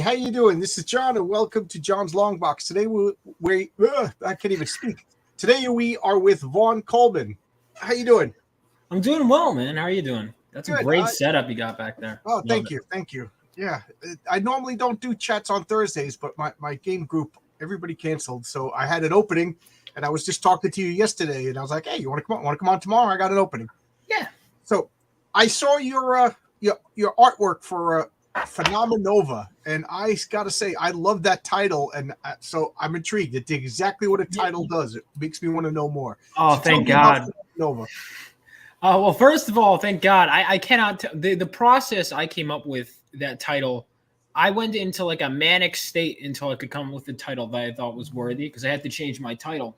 how you doing? This is John, and welcome to John's Long Box. Today I can't even speak. Today we are with Vaughn Coleman. How you doing? I'm doing well, man. How are you doing? That's Good. A great setup you got back there. Oh, thank you. Yeah, I normally don't do chats on Thursdays, but my game group, everybody canceled, so I had an opening, and I was just talking to you yesterday, and I was like, hey, you want to come on? Want to come on tomorrow? I got an opening. Yeah. So I saw your artwork for Phenomenova, and I gotta say I love that title, and so I'm intrigued. It's exactly what a title does. It makes me want to know more. Oh, so thank God. Nova. Well, first of all, thank God. I cannot the process I came up with that title. I went into like a manic state until I could come up with the title that I thought was worthy, because I had to change my title.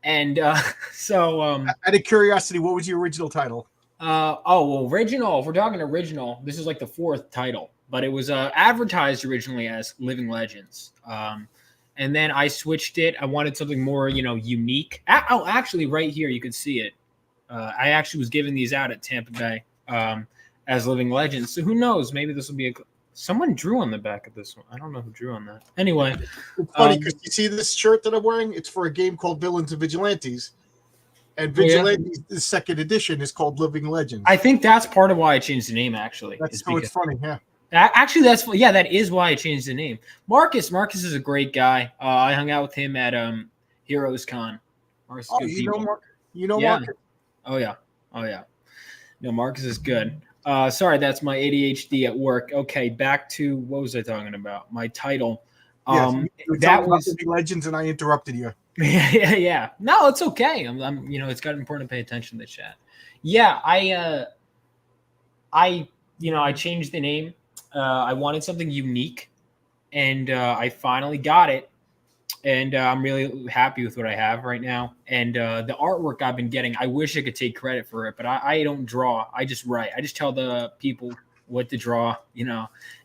And out of curiosity, what was your original title? Original. If we're talking original, this is like the fourth title, but it was advertised originally as Living Legends. And then I switched it. I wanted something more, unique. Actually, right here you can see it. I actually was giving these out at Tampa Bay as Living Legends. So who knows? Maybe this will be someone drew on the back of this one. I don't know who drew on that. Anyway, it's funny because you see this shirt that I'm wearing. It's for a game called Villains and Vigilantes. And Vigilantes, the second edition, is called Living Legends. I think that's part of why I changed the name, actually. It's funny, yeah. Actually, that is why I changed the name. Marcus is a great guy. I hung out with him at Heroes Con. Marcus you know Marcus? Oh yeah. No, Marcus is good. Sorry, that's my ADHD at work. Okay, back to what was I talking about? My title. That was Living Legends, and I interrupted you. Yeah. No, it's okay. I'm it's got important to pay attention to the chat. Yeah, I changed the name. I wanted something unique, and I finally got it. And I'm really happy with what I have right now. And the artwork I've been getting, I wish I could take credit for it, but I don't draw. I just write. I just tell the people what to draw,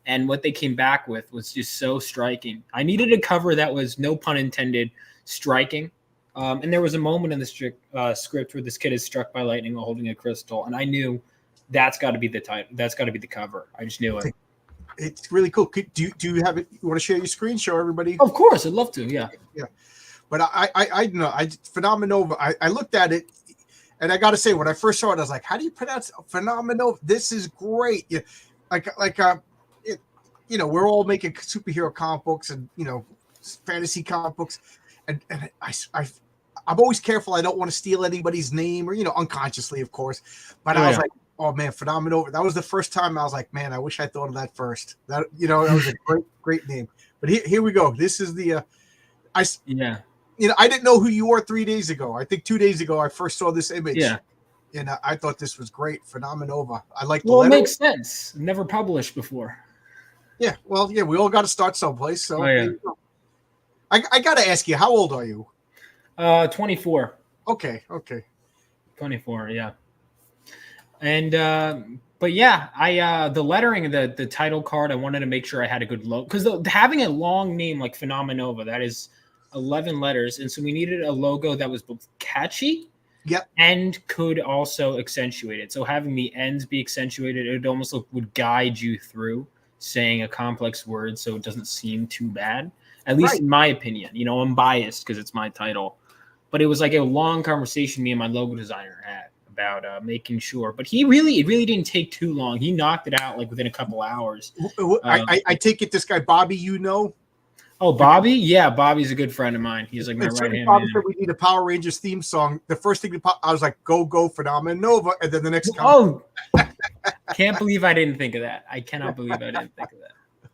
and what they came back with was just so striking. I needed a cover that was, no pun intended, striking. And there was a moment in the script where this kid is struck by lightning while holding a crystal, and I knew that's got to be the title. That's got to be the cover. I just knew it. It's really cool. Do you have it? You want to share your screen? Show everybody. Of course, I'd love to. Yeah. But I know Phenomenova. I looked at it, and I got to say, when I first saw it, I was like, "How do you pronounce Phenomenova? This is great." Yeah, we're all making superhero comic books and fantasy comic books, and I'm always careful. I don't want to steal anybody's name, or unconsciously, of course. But I was like, oh man, Phenomenova. That was the first time I was like, man, I wish I thought of that first. That was a great name. But here we go. This is the I didn't know who you were 3 days ago. I think 2 days ago I first saw this image. Yeah. And I thought this was great. Phenomenova. I like the letter. It makes sense. Never published before. Yeah. Well, yeah, we all got to start someplace. So I got to ask you, how old are you? 24. Okay. 24, yeah. And but yeah, I the lettering, the title card, I wanted to make sure I had a good logo, because having a long name like Phenomenova, that is 11 letters, and so we needed a logo that was both catchy, and could also accentuate it. So having the ends be accentuated, it almost would guide you through saying a complex word, so it doesn't seem too bad. At least in my opinion. I'm biased because it's my title, but it was like a long conversation me and my logo designer had about making sure. But it really didn't take too long. He knocked it out like within a couple hours. I take it this guy Bobby, Oh, Bobby? Yeah, Bobby's a good friend of mine. He's like my right hand man. Said we need a Power Rangers theme song. The first thing I was like, go Phenomenova, and then the next comment. Oh, can't believe I didn't think of that. I cannot believe I didn't think of that.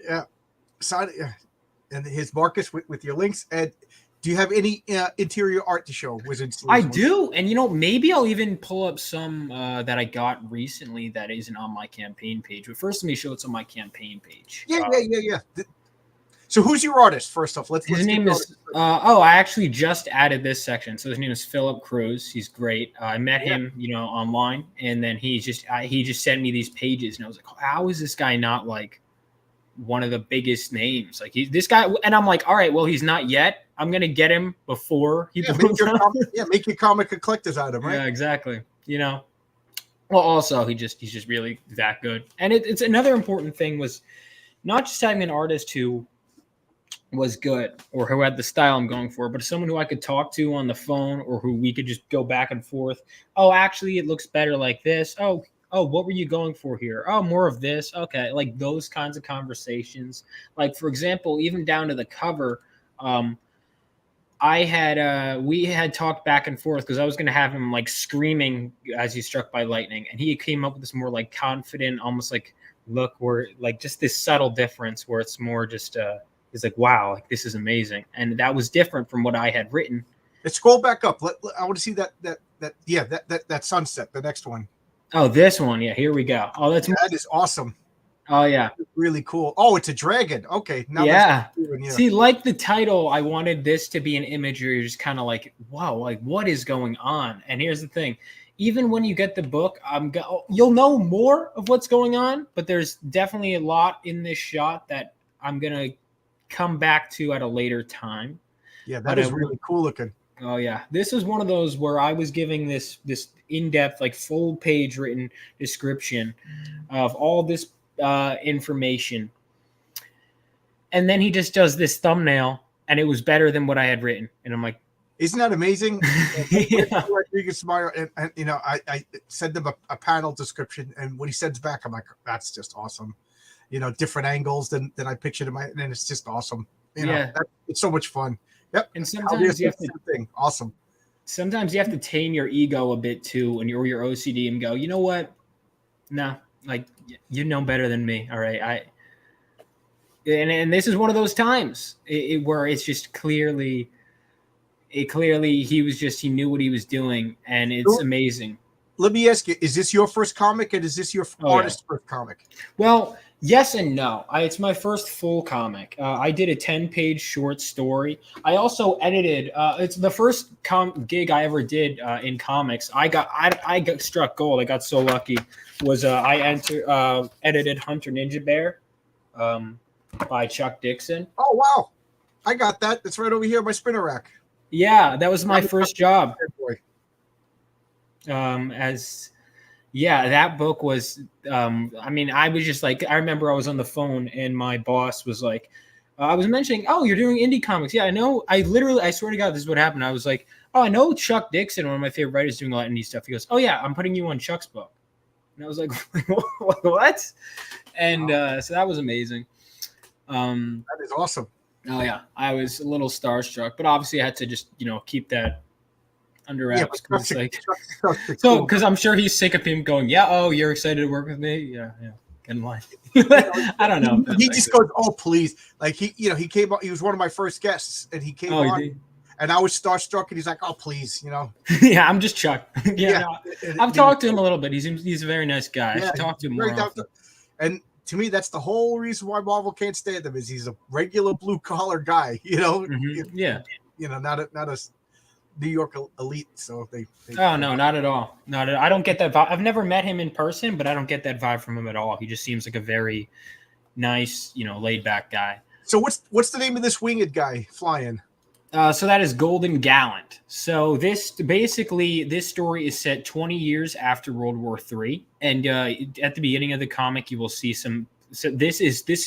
Yeah. So, and his Marcus with your links. And do you have any interior art to show? I do. And, maybe I'll even pull up some that I got recently that isn't on my campaign page. But first, let me show what's on my campaign page. Yeah. So who's your artist, first off? His name is I actually just added this section. So his name is Philip Cruz. He's great. I met him, online, and then he just sent me these pages, and I was like, how is this guy not like one of the biggest names? Like this guy, and I'm like, all right, well, he's not yet. I'm gonna get him before he make your comic a collector's item, right? Yeah, exactly. Well, also he's just really that good. And it's another important thing was, not just having an artist who was good or who had the style I'm going for, but someone who I could talk to on the phone or who we could just go back and forth. Oh, actually, it looks better like this. Oh, what were you going for here? Oh, more of this. Okay, like those kinds of conversations. Like for example, even down to the cover. We had talked back and forth because I was going to have him like screaming as he's struck by lightning, and he came up with this more like confident, almost like look where like just this subtle difference where it's more just it's like wow, like this is amazing, and that was different from what I had written. Let's scroll back up. I want to see that sunset, the next one. Oh, this one, yeah, here we go. Oh, that is awesome. Oh yeah, really cool. Oh, it's a dragon. Okay, now yeah. See, like the title, I wanted this to be an image where you're just kind of like, wow, like what is going on? And here's the thing: even when you get the book, you'll know more of what's going on, but there's definitely a lot in this shot that I'm gonna come back to at a later time. Yeah, that is really cool looking. Oh yeah, this is one of those where I was giving this in-depth, like full page written description of all this information, and then he just does this thumbnail, and it was better than what I had written, and I'm like, isn't that amazing? Yeah. Rodriguez Smile, and you know, I send him a panel description, and when he sends back, I'm like, that's just awesome. You know, different angles than I pictured in my, and it's just awesome. You know, it's so much fun. Yep. And sometimes you have to awesome. Sometimes you have to tame your ego a bit too, and your OCD, and go, you know what? No, like you know better than me. All right, and this is one of those times where it's just clearly he knew what he was doing, and it's amazing. Let me ask you: is this your first comic, and is this your artist's first comic? Well, yes and no. It's my first full comic. I did a 10-page short story. I also edited. It's the first gig I ever did in comics. I got struck gold. I got so lucky. I edited Hunter Ninja Bear by Chuck Dixon. Oh wow, I got that. It's right over here on my spinner rack. Yeah, that was my first job. That book was, I was just like, I remember I was on the phone and my boss was like, I was mentioning, oh, you're doing indie comics. Yeah, I know. I swear to God, this is what happened. I was like, oh, I know Chuck Dixon, one of my favorite writers, doing a lot of indie stuff. He goes, oh yeah, I'm putting you on Chuck's book. And I was like, what? And so that was amazing. That is awesome. Oh yeah, I was a little starstruck, but obviously I had to just, keep that under wraps. Because I'm sure he's sick of him going, yeah, oh, you're excited to work with me? Yeah, get in line. I don't know. He just goes, oh, please. Like he came on, he was one of my first guests, and he came on, and I was starstruck, and he's like, oh, please, Yeah, I'm just Chuck. I've talked to him a little bit. He's a very nice guy. I should talk to him more often. And to me, that's the whole reason why Marvel can't stand him, is he's a regular blue collar guy, Mm-hmm. Yeah. Not a New York elite. So they oh no, not at all. I don't get that vibe. I've never met him in person, but I don't get that vibe from him at all. He just seems like a very nice, laid back guy. So what's the name of this winged guy flying? So that is Golden Gallant. So this story is set 20 years after World War III, and at the beginning of the comic, you will see some. So this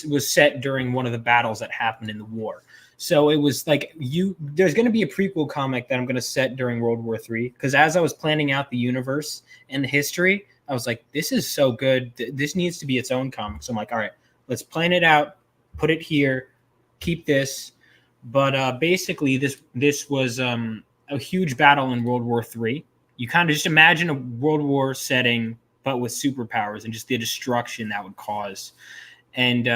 was set during one of the battles that happened in the war. So it was like there's going to be a prequel comic that I'm going to set during World War III, because as I was planning out the universe and the history, I was like, this is so good. This needs to be its own comic. So I'm like, all right, let's plan it out, put it here, keep this. But basically, this was a huge battle in World War III. You kind of just imagine a World War setting, but with superpowers and just the destruction that would cause. And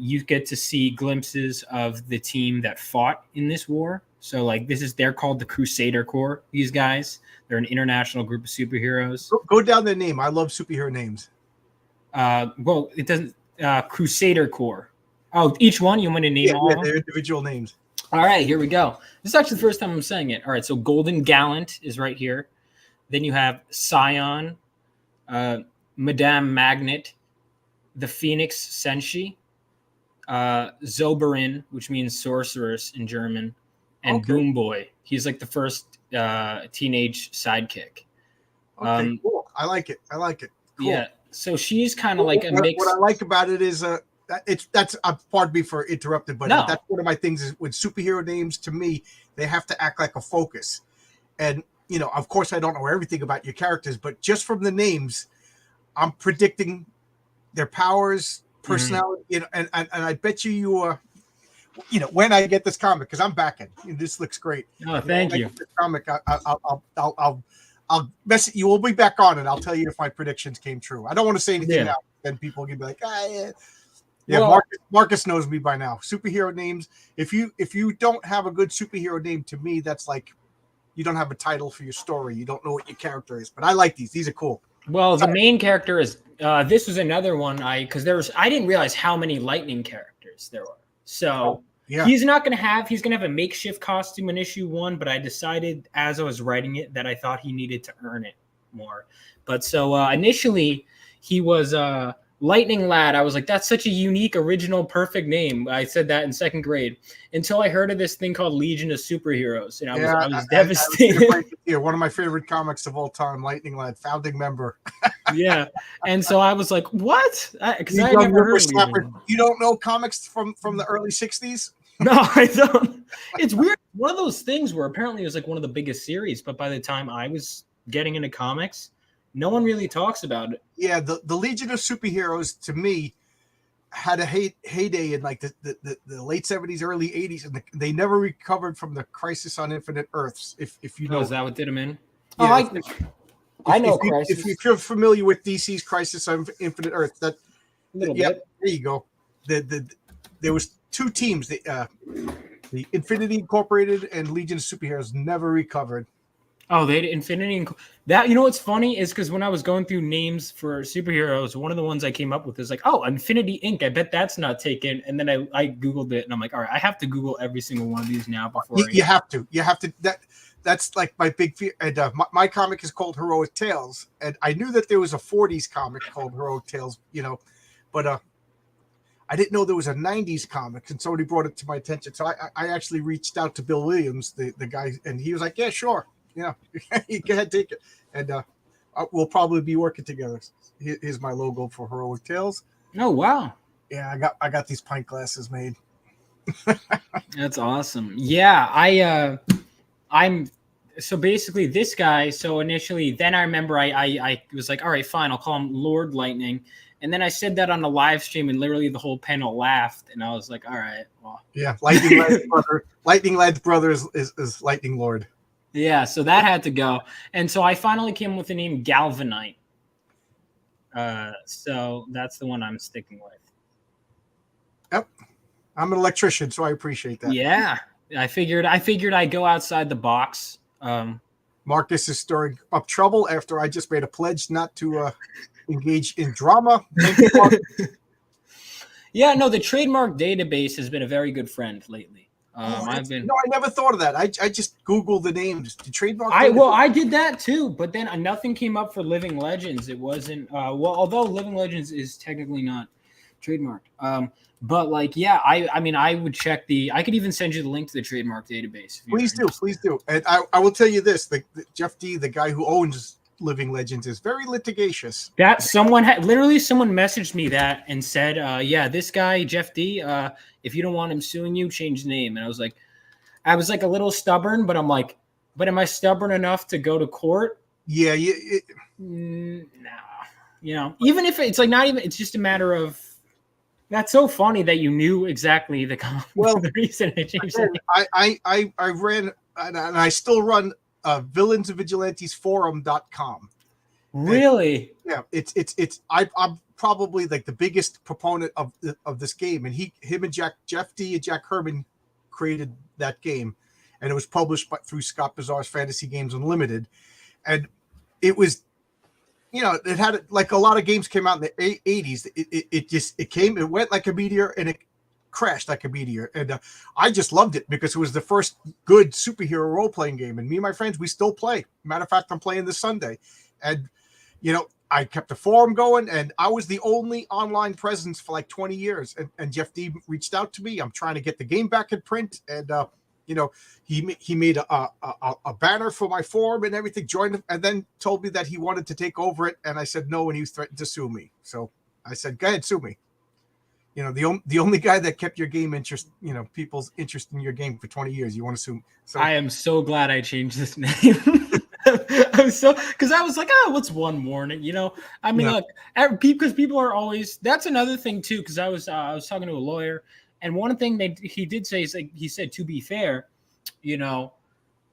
you get to see glimpses of the team that fought in this war. So, like, they're called the Crusader Corps. These guys, they're an international group of superheroes. Go down their name. I love superhero names. Well, it doesn't. Crusader Corps. Oh, each one you want to name all? Yeah, their individual names. All right, here we go. This is actually the first time I'm saying it. All right, so Golden Gallant is right here. Then you have Scion, Madame Magnet, the Phoenix Senshi, Zoberin, which means sorceress in German, and Boom Boy. He's like the first teenage sidekick. Okay, cool. I like it. Cool. Yeah, so she's kind of like a mix. What I like about it is that's pardon me for interrupting, but No. that's one of my things is with superhero names. To me, they have to act like a focus, and of course, I don't know everything about your characters, but just from the names, I'm predicting their powers, personality, and I bet you when I get this comic, because I'm backing, this looks great. Oh, thank you. When I get this comic, I'll mess you. We'll be back on, and I'll tell you if my predictions came true. I don't want to say anything now, then people can be like, yeah. Well, Marcus knows me by now. Superhero names. If you don't have a good superhero name, to me, that's like you don't have a title for your story. You don't know what your character is. But I like these. These are cool. Well, the main character is this was another one I didn't realize how many lightning characters there were. So he's gonna have a makeshift costume in issue 1, but I decided as I was writing it that I thought he needed to earn it more. But so initially he was Lightning Lad. I was like, that's such a unique, original, perfect name. I said that in 2nd grade until I heard of this thing called Legion of Superheroes, and I was devastated. One of my favorite comics of all time, Lightning Lad, founding member. Yeah, and so I was like, what? Because I never heard of Legion. You don't know comics from the early 60s? No, I don't. It's weird. One of those things where apparently it was like one of the biggest series, but by the time I was getting into comics, no one really talks about it. Yeah, the Legion of Superheroes to me had a heyday in like the late 70s, early 80s, and they never recovered from the Crisis on Infinite Earths. If you know, is that what did them in? Yeah, I know Crisis. If you're familiar with DC's Crisis on Infinite Earths, bit. There you go. There was 2 teams. The Infinity Incorporated and Legion of Superheroes never recovered. Oh, they did Infinity. That what's funny is because when I was going through names for superheroes, one of the ones I came up with is like, oh, Infinity Inc. I bet that's not taken. And then I Googled it, and I'm like, all right, I have to Google every single one of these now before. You have to. That's like my big fear. And my comic is called Heroic Tales, and I knew that there was a 40s comic called Heroic Tales, but I didn't know there was a 90s comic, and somebody brought it to my attention. So I actually reached out to Bill Williams, the guy, and he was like, yeah, sure. Go ahead, take it. And we'll probably be working together. Here's my logo for Heroic Tales. Oh, wow. Yeah, I got these pint glasses made. That's awesome. Yeah, I'm so basically this guy. So initially, then I remember I was like, all right, fine, I'll call him Lord Lightning. And then I said that on the live stream, and literally the whole panel laughed. And I was like, all right, well. Yeah, Lightning Lad's brother is Lightning Lord. Yeah, so that had to go. And so I finally came with the name Galvanite. So that's the one I'm sticking with. Yep. I'm an electrician, so I appreciate that. Yeah. I figured I'd go outside the box. Marcus is stirring up trouble after I just made a pledge not to engage in drama. Yeah, no, the trademark database has been a very good friend lately. I never thought of that. I just Googled the names. The trademark. I did that too, but then nothing came up for Living Legends. It wasn't although Living Legends is technically not trademarked. But like, yeah, I mean, I would check I could even send you the link to the trademark database. Please do. And I will tell you this: the Jeff D, the guy who owns Living Legends, is very litigious. That someone messaged me that and said, yeah, this guy Jeff D, if you don't want him suing you, change the name. And I was like a little stubborn, but I'm like, but am I stubborn enough to go to court? Yeah, no. Even if it's like not even, it's just a matter of. That's so funny that you knew exactly the reason I changed it. I ran and I still run villainsandvigilantes.forum.com. Really? And, yeah, I'm probably like the biggest proponent of this game, and him and Jeff D and Jack Herman created that game, and it was published through Scott Bazaar's Fantasy Games Unlimited, and it was. It had like a lot of games came out in the 80s. It went like a meteor and it crashed like a meteor. And I just loved it because it was the first good superhero role-playing game. And me and my friends, we still play. Matter of fact, I'm playing this Sunday. And, I kept the forum going, and I was the only online presence for like 20 years. And Jeff D reached out to me. I'm trying to get the game back in print. And, he made a banner for my forum and everything, joined, and then told me that he wanted to take over it. And I said no, and he was threatened to sue me. So I said, go ahead, sue me. You know, the only guy that kept your game interest, you know, people's interest in your game for 20 years. You want to assume? So I am so glad I changed this name. I'm so because I was like, oh, what's one morning? You know, I mean, Yeah. look, because people are always. That's another thing too. Because I was talking to a lawyer, and one thing that he did say is like he said, to be fair, you know,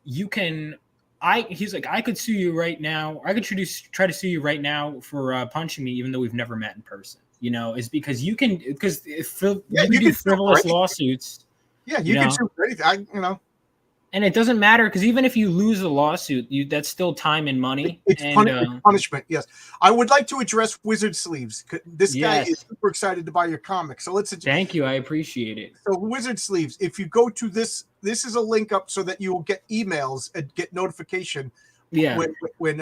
you can. He's like, I could sue you right now. I could try to sue you right now for punching me, even though we've never met in person. You know, is because you can you can do frivolous lawsuits. Yeah, you can sue for anything. You know. And it doesn't matter because even if you lose a lawsuit, that's still time and money. It's punishment. Yes, I would like to address Wizard Sleeves. This guy is super excited to buy your comic. So let's. Thank you, I appreciate it. So Wizard Sleeves, if you go to this is a link up so that you will get emails and get notification. Yeah. When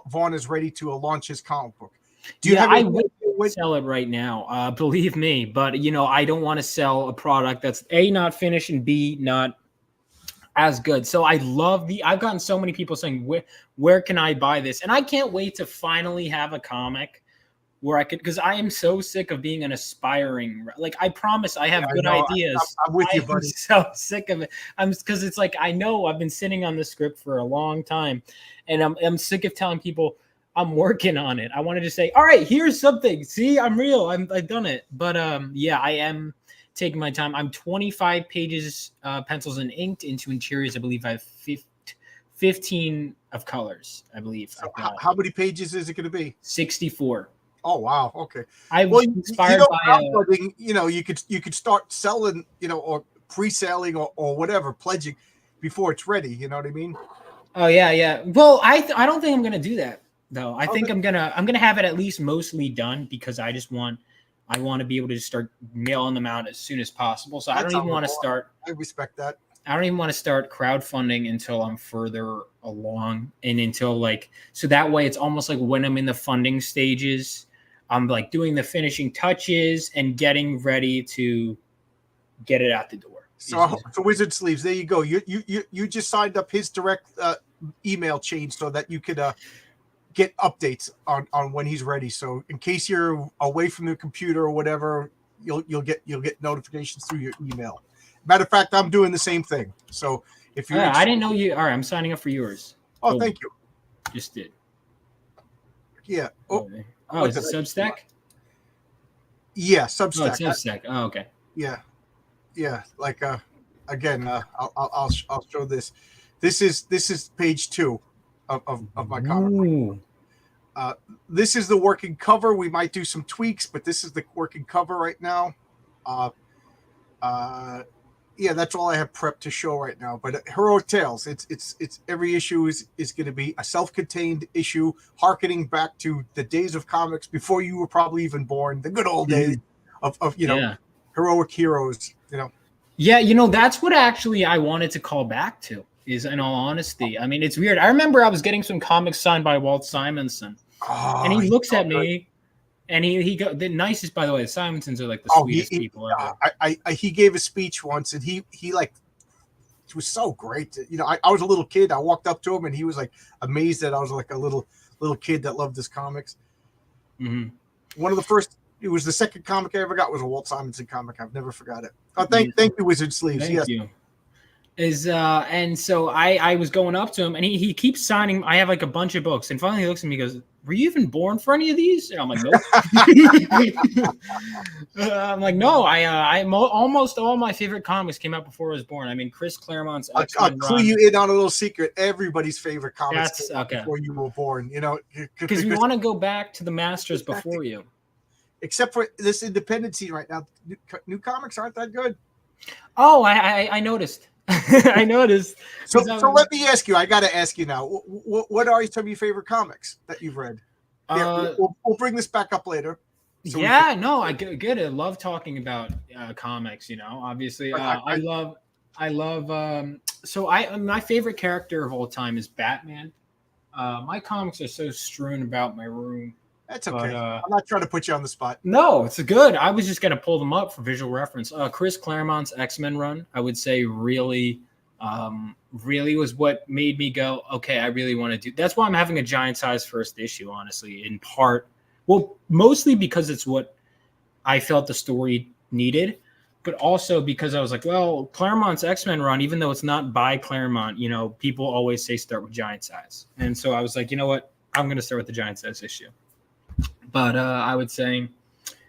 Vaughn is ready to launch his comic book. Do you have? I would sell it right now. Believe me, but you know, I don't want to sell a product that's A, not finished, and B, not as good. So I love I've gotten so many people saying, where can I buy this? And I can't wait to finally have a comic where I could, because I am so sick of being an aspiring, like, I promise I have good ideas. I'm with you, buddy. I'm so sick of it. Because it's like, I know I've been sitting on the script for a long time, and I'm sick of telling people I'm working on it. I wanted to say, all right, here's something. See, I'm real. I've done it. But yeah, I am taking my time. I'm 25 pages, pencils and inked into interiors. I believe I have 15 of colors, I believe. So how many pages is it going to be? 64. Oh wow! Okay. I was inspired by you know, you could start selling, you know, or pre-selling or whatever, pledging before it's ready. You know what I mean? Oh yeah. Well, I don't think I'm gonna do that though. I think I'm gonna have it at least mostly done because I want to be able to start mailing them out as soon as possible. So I don't even want to start. I respect that. I don't even want to start crowdfunding until I'm further along and until so that way it's almost like when I'm in the funding stages, I'm like doing the finishing touches and getting ready to get it out the door. So Wizard Sleeves, there you go. You just signed up his direct email chain so that you could get updates on when he's ready. So in case you're away from the computer or whatever, you'll get notifications through your email. Matter of fact, I'm doing the same thing. So if you're, I didn't know you. All right, I'm signing up for yours. Oh, thank you. Just did. Yeah. Oh, is it Substack? Yeah, Substack. Oh, it's Substack. Oh, okay. Yeah. Like again, I'll show this. This is page 2 of my comic. This is the working cover. We might do some tweaks, but this is the working cover right now. Yeah, that's all I have prepped to show right now. But Heroic Tales, it's every issue is going to be a self-contained issue, harkening back to the days of comics before you were probably even born, the good old days of know, heroic heroes, you know. Yeah, that's what actually I wanted to call back to, is in all honesty. I mean, it's weird. I remember I was getting some comics signed by Walt Simonson, and he looks at me. And he got the nicest, by the way. The Simonsons are like the sweetest people ever. He gave a speech once, and he it was so great. You know, I was a little kid. I walked up to him, and he was like amazed that I was like a little kid that loved his comics. Mm-hmm. One of the first, it was the second comic I ever got was a Walt Simonson comic. I've never forgot it. Thank you, Wizard Sleeves. Thank you. And so I was going up to him, and he keeps signing. I have like a bunch of books, and finally he looks at me and goes, "Were you even born for any of these?" And I'm like, "Nope." I'm like, "No, almost all my favorite comics came out before I was born. I mean, Chris Claremont's I'll clue you in on a little secret. Everybody's favorite comics before you were born. You know, because we want to go back to the masters before you. Except for this independent scene right now, new comics aren't that good. Oh, I noticed. I noticed. So let me ask you. I got to ask you now. What are some of your favorite comics that you've read? We'll bring this back up later. So I get it. I love talking about comics. You know, obviously, I love. So my favorite character of all time is Batman. My comics are so strewn about my room. That's okay. But, I'm not trying to put you on the spot. No, it's good. I was just going to pull them up for visual reference. Chris Claremont's X-Men run, I would say really was what made me go, okay, I really want to do. That's why I'm having a giant size first issue, honestly, in part. Well, mostly because it's what I felt the story needed, but also because I was like, well, Claremont's X-Men run, even though it's not by Claremont, you know, people always say start with Giant Size. And so I was like, you know what? I'm going to start with the Giant Size issue. But I would say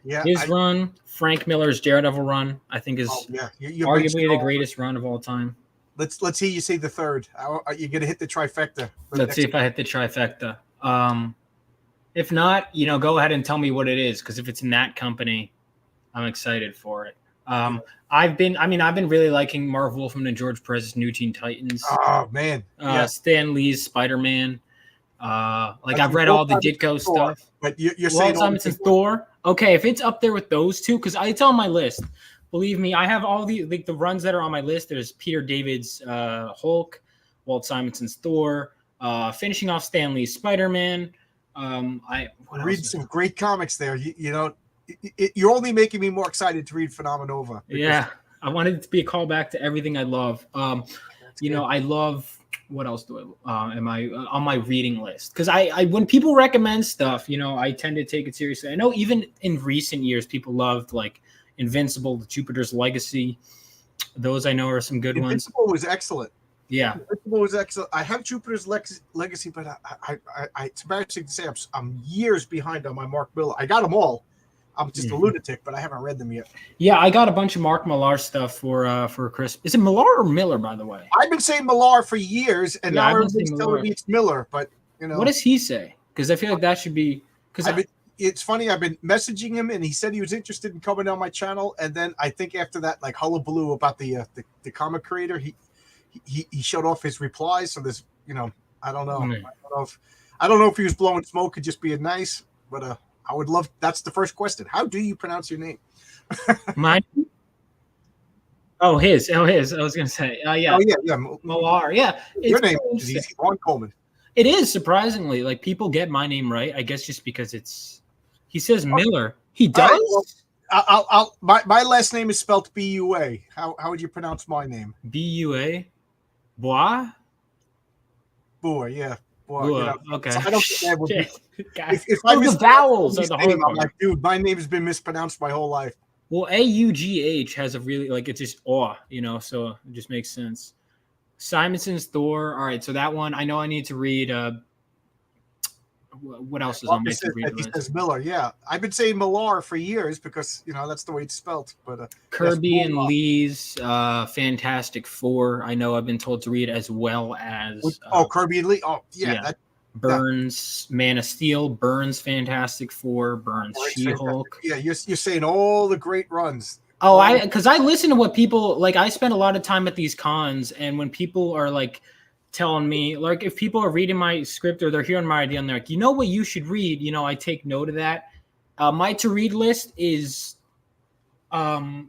his run, Frank Miller's Daredevil run, I think is arguably the greatest run of all time. Let's hear you say the third. You're going to hit the trifecta. Let's see if I hit the trifecta. If not, you know, go ahead and tell me what it is, because if it's in that company, I'm excited for it. I've been really liking Marv Wolfman and George Perez's New Teen Titans. Oh man, Stan Lee's Spider-Man. I've read all the Ditko stuff. But you're saying Simonson's Thor. Okay, if it's up there with those two, because it's on my list. Believe me, I have all the runs that are on my list. There's Peter David's Hulk, Walt Simonson's Thor, finishing off Stan Lee's Spider-Man. Read some great comics there. You know, you're only making me more excited to read Phenomenova. Yeah, I wanted it to be a callback to everything I love. You know, I love. What else do I am I on my reading list? Because I when people recommend stuff, you know, I tend to take it seriously. I know even in recent years, people loved like Invincible, Jupiter's Legacy. Those I know are some good ones. Invincible was excellent. Yeah, Invincible was excellent. I have Jupiter's Legacy, but it's embarrassing to say I'm years behind on my Mark Miller. I got them all. I'm just a lunatic, but I haven't read them yet. Yeah, I got a bunch of Mark Millar stuff for Chris. Is it Millar or Miller, by the way? I've been saying Millar for years, and now everybody's telling me it's Miller. But you know, what does he say? Because I feel like that should be. Because it's funny. I've been messaging him, and he said he was interested in coming on my channel. And then I think after that, like hullabaloo about the comic creator, he shut off his replies. So there's, you know, I don't know. I don't know if he was blowing smoke and just being nice, but I would love. That's the first question. How do you pronounce your name? Mine. Oh, his. I was gonna say. Yeah. Oh yeah. Millar. Yeah. Your name is easy. Vaughn Coleman. It is surprisingly like people get my name right. I guess just because he says Miller. He does. Right, well, my last name is spelled B-U-A. How would you pronounce my name? B-U-A. Bois. Boy, yeah. Boy, you know, okay. So I don't think that would be. If I the vowels are the hard part. I'm like, dude, my name has been mispronounced my whole life. Well, AUGH has a really it's just you know, so it just makes sense. Simonson's Thor. All right, so that one I know I need to read. What else is on my to-read list? He says Miller. Yeah, I've been saying Millar for years because you know that's the way it's spelled. But Kirby and Lee's Fantastic Four. I know I've been told to read as well as. Kirby and Lee. Oh yeah. Burns, Man of Steel. Burns, Fantastic Four. Burns, She-Hulk. Yeah, you're saying all the great runs. Oh, because I listen to what people like. I spend a lot of time at these cons, and when people are like telling me, like, if people are reading my script or they're hearing my idea and they're like, you know what you should read, you know, I take note of that. My to-read list is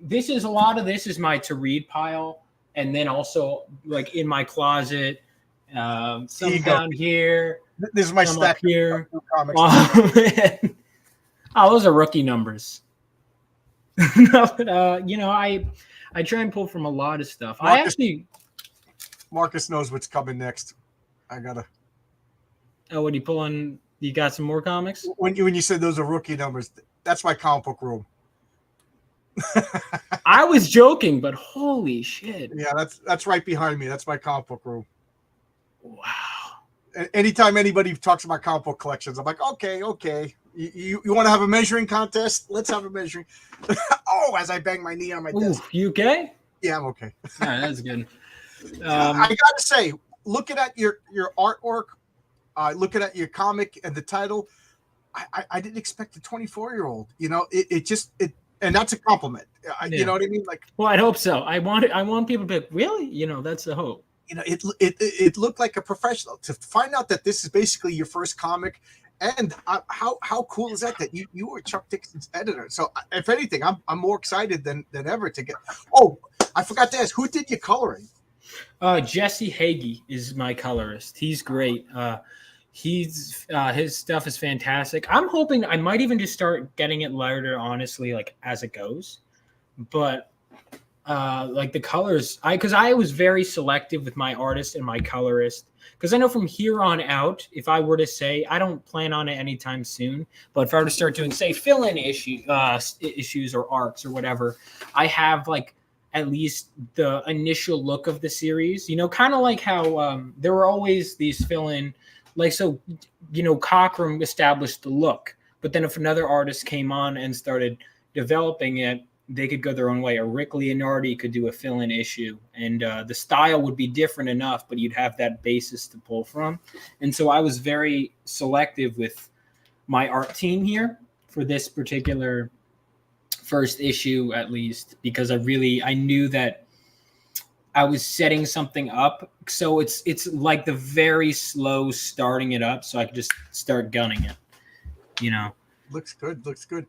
this is my to-read pile, and then also like in my closet, some down here. This is my stack here. Those are rookie numbers. No, but you know, I try and pull from a lot of stuff. Marcus knows what's coming next. I gotta. Oh, what are you pulling? You got some more comics? When you said those are rookie numbers, that's my comic book room. I was joking, but holy shit! Yeah, that's right behind me. That's my comic book room. Wow. Anytime anybody talks about comic book collections, I'm like, okay. You want to have a measuring contest? Let's have a measuring. As I bang my knee on my desk. You okay? Yeah, I'm okay. All right, that's good. I gotta say, looking at your artwork, looking at your comic and the title, I didn't expect a 24-year-old. You know, it and that's a compliment. You know what I mean? Like, well, I hope so. I want people to be like, really? You know, that's the hope. You know, it looked like a professional. To find out that this is basically your first comic, and how cool is that you were Chuck Dixon's editor? So if anything, I'm more excited than ever to get. Oh, I forgot to ask, who did your coloring? Jesse Hagee is my colorist. He's great. His stuff is fantastic. I'm hoping I might even just start getting it lighter, honestly, like as it goes. But like the colors. Because I was very selective with my artist and my colorist. Because I know from here on out, if I were to say, I don't plan on it anytime soon, but if I were to start doing, say, fill-in issues or arcs or whatever, I have like at least the initial look of the series. You know, kind of like how there were always these fill-in, like, so, you know, Cockrum established the look, but then if another artist came on and started developing it, they could go their own way. Or Rick Leonardi could do a fill-in issue, and the style would be different enough, but you'd have that basis to pull from. And so I was very selective with my art team here for this particular first issue, at least, because I knew that I was setting something up. So it's like the very slow starting it up, so I could just start gunning it. You know, looks good. Looks good.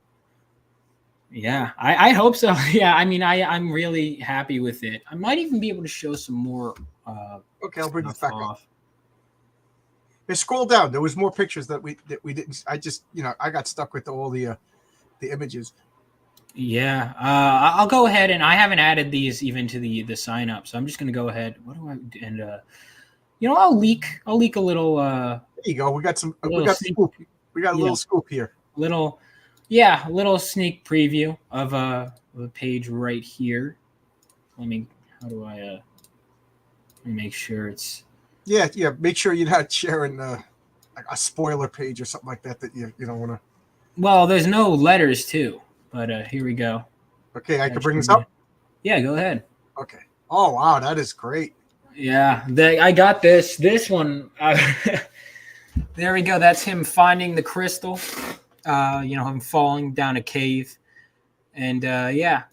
Yeah, I hope so. Yeah, I mean, I'm really happy with it. I might even be able to show some more. Okay, I'll bring this back up. Hey, scroll down. There was more pictures that we didn't. I just, you know, I got stuck with all the images. Yeah, I'll go ahead, and I haven't added these even to the sign up, so I'm just gonna go ahead. What do I and you know, I'll leak a little. There you go. We got some. We got scoop. We got a little scoop here. A little sneak preview of a page right here. How do I let me make sure it's. Yeah. Make sure you're not sharing like a spoiler page or something like that you don't want to. Well, there's no letters too, but here we go. Okay, I can bring this up. Yeah, go ahead. Okay. Oh wow, that is great. Yeah, I got this one. There we go. That's him finding the crystal. You know, him falling down a cave. And yeah,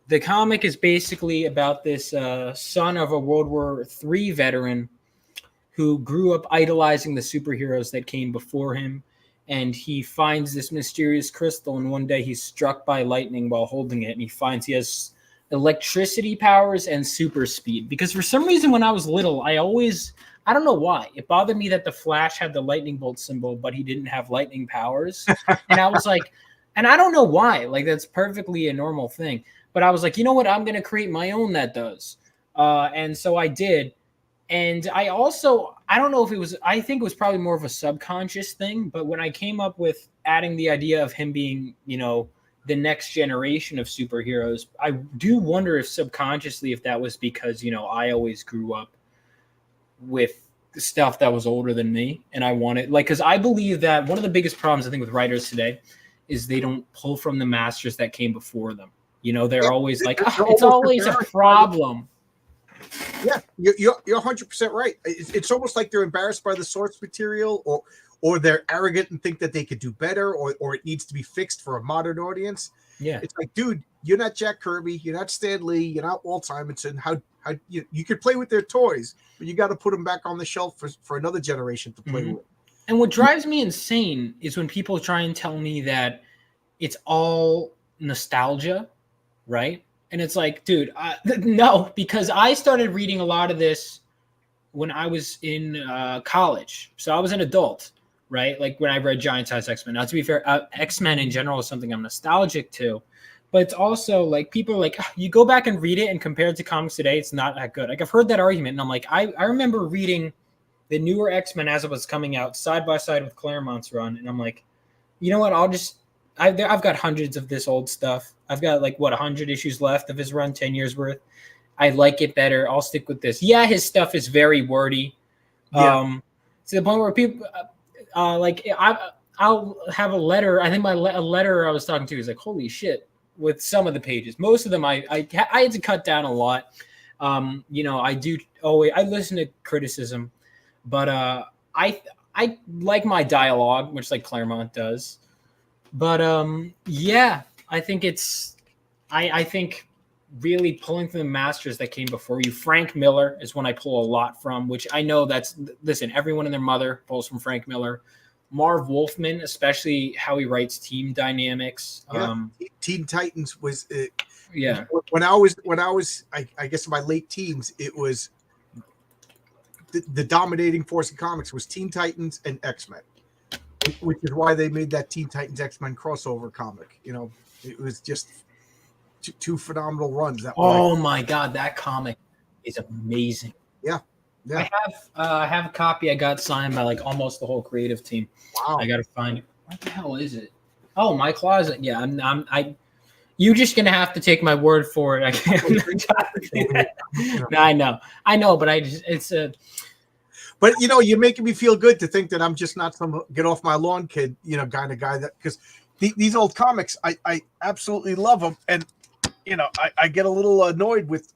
the comic is basically about this son of a World War III veteran who grew up idolizing the superheroes that came before him. And he finds this mysterious crystal, and one day he's struck by lightning while holding it, and he finds he has electricity powers and super speed. Because for some reason when I was little, I don't know why. It bothered me that the Flash had the lightning bolt symbol, but he didn't have lightning powers. And I was like, and I don't know why. Like, that's perfectly a normal thing. But I was like, you know what? I'm going to create my own that does. And so I did. And I don't know if it was, I think it was probably more of a subconscious thing. But when I came up with adding the idea of him being, you know, the next generation of superheroes, I do wonder if subconsciously, if that was because, you know, I always grew up with stuff that was older than me, and I wanted, like, because I believe that one of the biggest problems I think with writers today is they don't pull from the masters that came before them. You know, they're always like, it's always a problem. Yeah, you're 100% right. It's almost like they're embarrassed by the source material, or they're arrogant and think that they could do better, or it needs to be fixed for a modern audience. Yeah, it's like, dude, you're not Jack Kirby, you're not Stan Lee, you're not Walt Simonson. How you could play with their toys, but you got to put them back on the shelf for another generation to play with. And what drives me insane is when people try and tell me that it's all nostalgia, right? And it's like, dude, no, because I started reading a lot of this when I was in college. So I was an adult, right? Like when I read Giant Size X-Men. Now, to be fair, X-Men in general is something I'm nostalgic to. But it's also like people are like, you go back and read it, and compared to comics today, it's not that good. Like, I've heard that argument, and I'm like, I remember reading the newer X-Men as it was coming out side by side with Claremont's run, and I'm like, you know what? I've got hundreds of this old stuff. I've got 100 issues left of his run, 10 years worth. I like it better. I'll stick with this. Yeah, his stuff is very wordy. Yeah. To the point where people I'll have a letter. I think a letter I was talking to is like, holy shit. With some of the pages, most of them I had to cut down a lot. You know, I listen to criticism, but I like my dialogue, much like Claremont does. But yeah, I think I think really pulling from the masters that came before you. Frank Miller is one I pull a lot from, which I know listen, everyone and their mother pulls from Frank Miller. Marv Wolfman, especially how he writes team dynamics. Yeah. Teen Titans was when I was I guess in my late teens, it was the dominating force in comics was Teen Titans and X-Men, which is why they made that Teen Titans X-Men crossover comic. You know, it was just two phenomenal runs. That Oh my God, that comic is amazing. Yeah. I have a copy I got signed by like almost the whole creative team. Wow. I gotta find it. What the hell is it? Oh, my closet. Yeah, you're just gonna have to take my word for it. I can't. No, I know, but it's a. But you're making me feel good to think that I'm just not some get off my lawn kid, kind of guy, that because these old comics, I absolutely love them, and I get a little annoyed with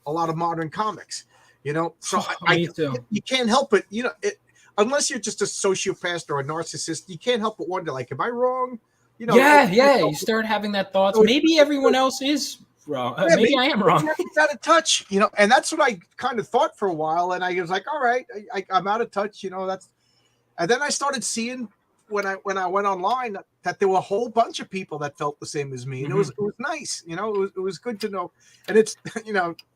a lot of modern comics, So Me too. you can't help it, unless you're just a sociopath or a narcissist, you can't help but wonder, like, am I wrong? You start having that thoughts. Maybe everyone else is wrong. Maybe I am wrong. It's out of touch, and that's what I kind of thought for a while. And I was like, all right, I'm out of touch, and then I started seeing when I went online that there were a whole bunch of people that felt the same as me. And it was nice, it was good to know. And it's,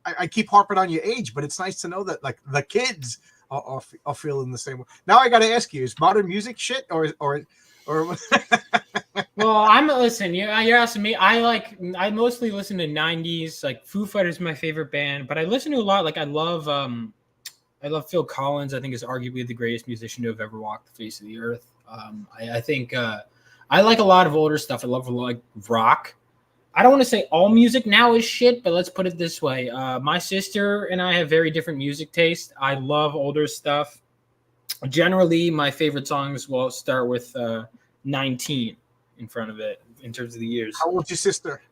I keep harping on your age, but it's nice to know that like the kids are feeling the same way. Now I got to ask you, is modern music shit or Well, listen. You're asking me. I mostly listen to '90s. Like Foo Fighters is my favorite band, but I listen to a lot. Like I love Phil Collins. I think is arguably the greatest musician to have ever walked the face of the earth. I think I like a lot of older stuff. I love like rock. I don't want to say all music now is shit, but let's put it this way. My sister and I have very different music taste. I love older stuff. Generally, my favorite songs will start with 19 in front of it in terms of the years. How old's your sister?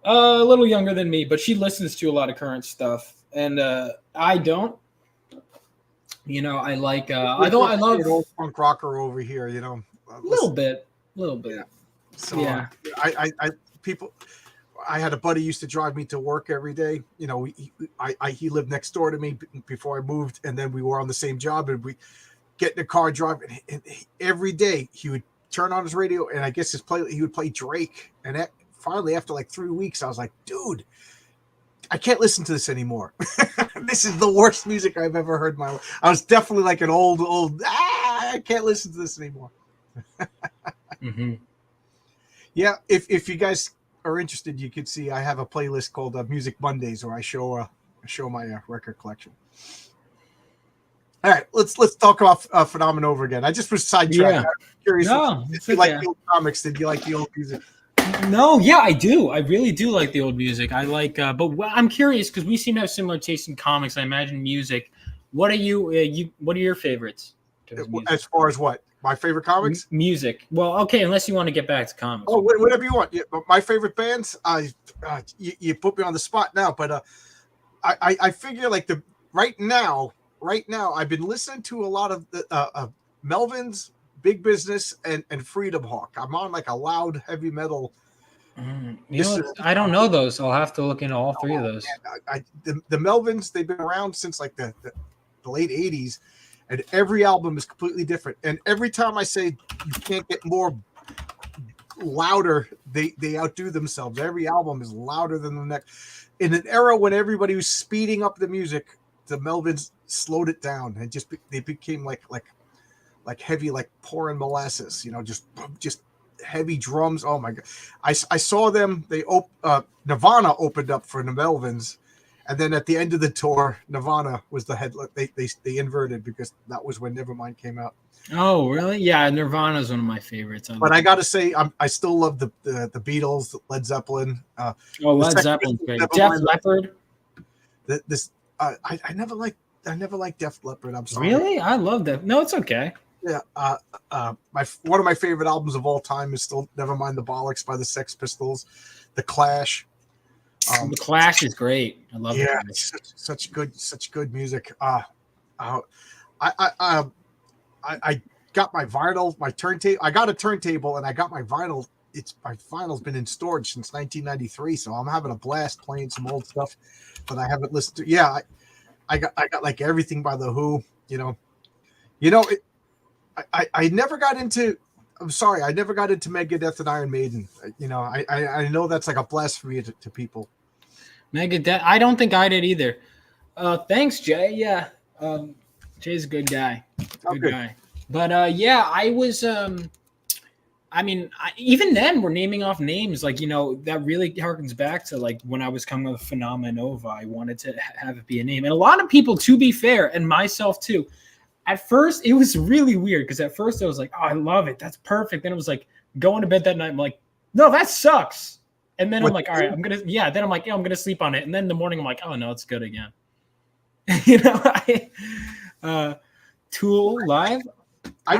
A little younger than me, but she listens to a lot of current stuff, and I don't. I like. I love an old punk rocker over here. A little bit. Yeah. So yeah, I had a buddy used to drive me to work every day. He lived next door to me before I moved, and then we were on the same job, and we get in the car, drive, and every day he would turn on his radio, and I guess he would play Drake. And finally, after like 3 weeks, I was like, dude, I can't listen to this anymore. This is the worst music I've ever heard in my life. I was definitely like an old, I can't listen to this anymore. Yeah, if you guys are interested, you can see I have a playlist called Music Mondays, where I show my record collection. All right, let's talk about Phenomenon over again. I just was sidetracked. I'm curious. If you like the old comics, did you like the old music? No, yeah, I do. I really do like the old music. I like, but I'm curious because we seem to have similar tastes in comics. I imagine music. What are what are your favorites? As far as what? My favorite comics? Music. Well, okay, unless you want to get back to comics. Oh, whatever you want. Yeah, my favorite bands. You put me on the spot now, but I figure like right now I've been listening to a lot of the Melvins, Big Business, and Freedom Hawk. I'm on like a loud heavy metal. I don't know those. I'll have to look into all three of those. The Melvins, they've been around since like the late 80s, and every album is completely different. And every time I say you can't get more louder, they outdo themselves. Every album is louder than the next. In an era when everybody was speeding up the music, the Melvins slowed it down and they became like heavy, like pouring molasses, just heavy drums. Oh my God. I saw them. Nirvana opened up for the Melvins. And then at the end of the tour, Nirvana was the head. They inverted because that was when Nevermind came out. Oh, really? Yeah, Nirvana is one of my favorites. But I got to say, I still love the Beatles, Led Zeppelin. Led Zeppelin's great. Def Leppard. I never liked Def Leppard. I'm sorry. Really? I love that. No, it's okay. Yeah. One of my favorite albums of all time is still Nevermind the Bollocks by the Sex Pistols, The Clash. The Clash is great. I love it. Yeah, such good music. I got my vinyl, my turntable. I got a turntable and I got my vinyl. My vinyl's been in storage since 1993, so I'm having a blast playing some old stuff that I haven't listened to. Yeah, I got like everything by the Who. I never got into. I'm sorry, I never got into Megadeth and Iron Maiden. I know that's like a blasphemy to people. Megadeth, I don't think I did either. Thanks, Jay. Yeah, Jay's a good guy. Good guy. But yeah, I was I mean, even then, we're naming off names like, that really harkens back to like when I was coming with Phenomena Nova. I wanted to have it be a name, and a lot of people, to be fair, and myself too. At first, it was really weird because at first I was like, "Oh, I love it, that's perfect." Then it was like going to bed that night. I'm like, "No, that sucks." And then I'm like, "All right, I'm gonna." Yeah. Then I'm like, "Yeah, I'm gonna sleep on it." And then in the morning, I'm like, "Oh no, it's good again." Tool live. I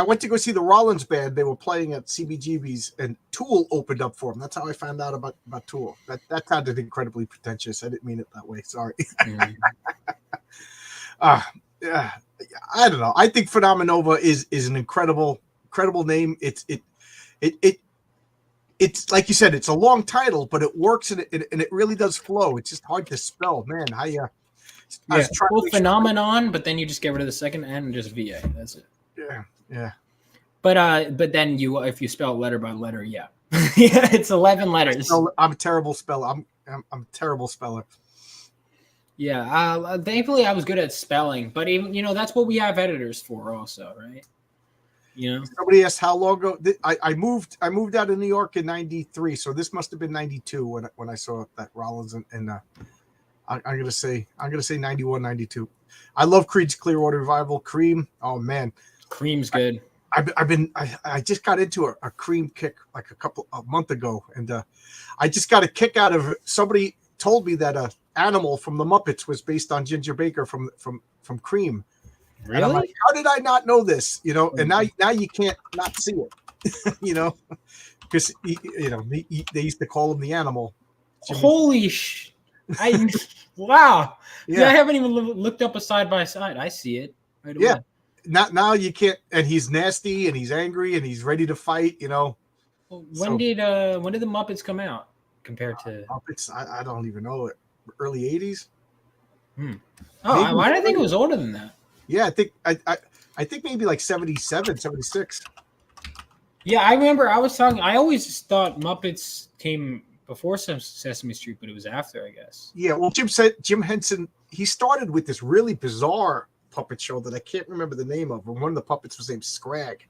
went to go see the Rollins band. They were playing at CBGB's, and Tool opened up for them. That's how I found out about Tool. That sounded incredibly pretentious. I didn't mean it that way. Sorry. Yeah, I don't know. I think Phenomenova is an incredible name. It's like you said, it's a long title, but it works and it really does flow. It's just hard to spell, man. I was trying both phenomenon, but then you just get rid of the second N and just VA. That's it. Yeah. But then if you spell letter by letter, yeah, it's 11 letters. I'm a terrible speller. I'm a terrible speller. Yeah. Thankfully, I was good at spelling, but even that's what we have editors for, also, right? Somebody asked how long ago. I moved out of New York in '93, so this must have been '92 when I saw that Rollins and I'm gonna say 91, 92. I love Creed's Clearwater Revival. Cream, oh man, Cream's good. I just got into a Cream kick like a month ago, and I just got a kick out of somebody told me that Animal from the Muppets was based on Ginger Baker from Cream. Really? And I'm like, how did I not know this? And now you can't not see it. Because they used to call him the Animal. Holy wow. Yeah, I haven't even looked up a side by side. I see it right away. Yeah. Now you can't, and he's nasty and he's angry and he's ready to fight, When did the Muppets come out compared to Muppets? I don't even know it. Early 80s. Oh, why did I think it was older than that? Yeah, I think maybe like 77, 76. Yeah, I remember I always thought Muppets came before Sesame Street, but it was after, I guess. Yeah, well, Jim Henson, he started with this really bizarre puppet show that I can't remember the name of, and one of the puppets was named Scrag,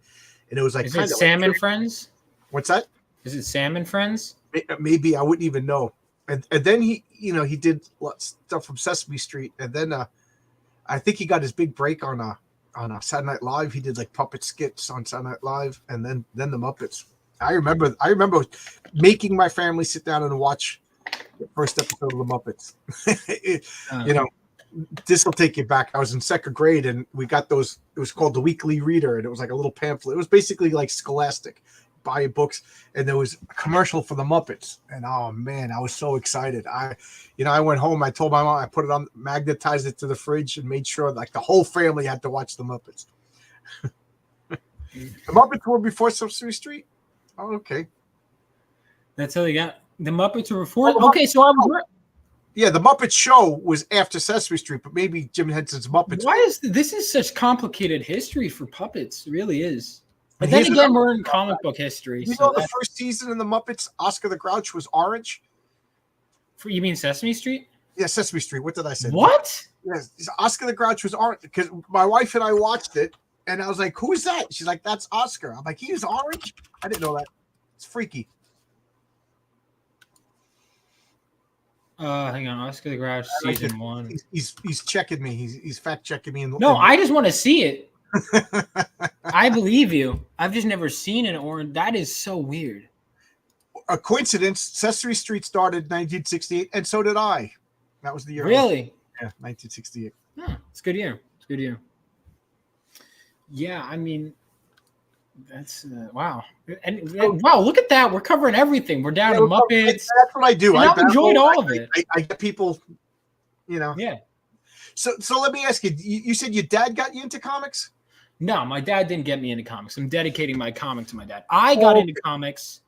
and it was like, is it Sam and Friends? What's that? Is it Sam and Friends? Maybe, I wouldn't even know. And then he did stuff from Sesame Street, and then I think he got his big break on Saturday Night Live. He did like puppet skits on Saturday Night Live, and then the Muppets. I remember making my family sit down and watch the first episode of the Muppets. This will take you back. I was in second grade, and we got those. It was called the Weekly Reader, and it was like a little pamphlet. It was basically like Scholastic, buy books, and there was a commercial for the Muppets. And oh man, I was so excited. I went home. I told my mom. I put it on, magnetized it to the fridge, and made sure like the whole family had to watch the Muppets. The Muppets were before Sesame Street. Oh, okay. That's how they got the Muppets were before. Okay, so I was. Yeah, the Muppet Show was after Sesame Street, but maybe Jim Henson's Muppets. Why is this is such complicated history for puppets? It really is. But then again, we're in comic book history. The first season in the Muppets, Oscar the Grouch was orange. You mean Sesame Street? Yeah, Sesame Street. What did I say? What? Yes, Oscar the Grouch was orange because my wife and I watched it, and I was like, "Who is that?" She's like, "That's Oscar." I'm like, "He is orange." I didn't know that. It's freaky. Hang on, Oscar the Grouch season 1. He's checking me. He's fact checking me. I just want to see it. I believe you. I've just never seen an orange. That is so weird. A coincidence. Sesame Street started in 1968, and so did I. That was the year. Really? Yeah, 1968. It's a good year. It's a good year. Yeah, I mean, that's wow. And wow, look at that. We're covering everything. We're down to Muppets. That's what I do. I've enjoyed all of it. I get people, Yeah. So let me ask you. You said your dad got you into comics? No, my dad didn't get me into comics. I'm dedicating my comic to my dad. I got into comics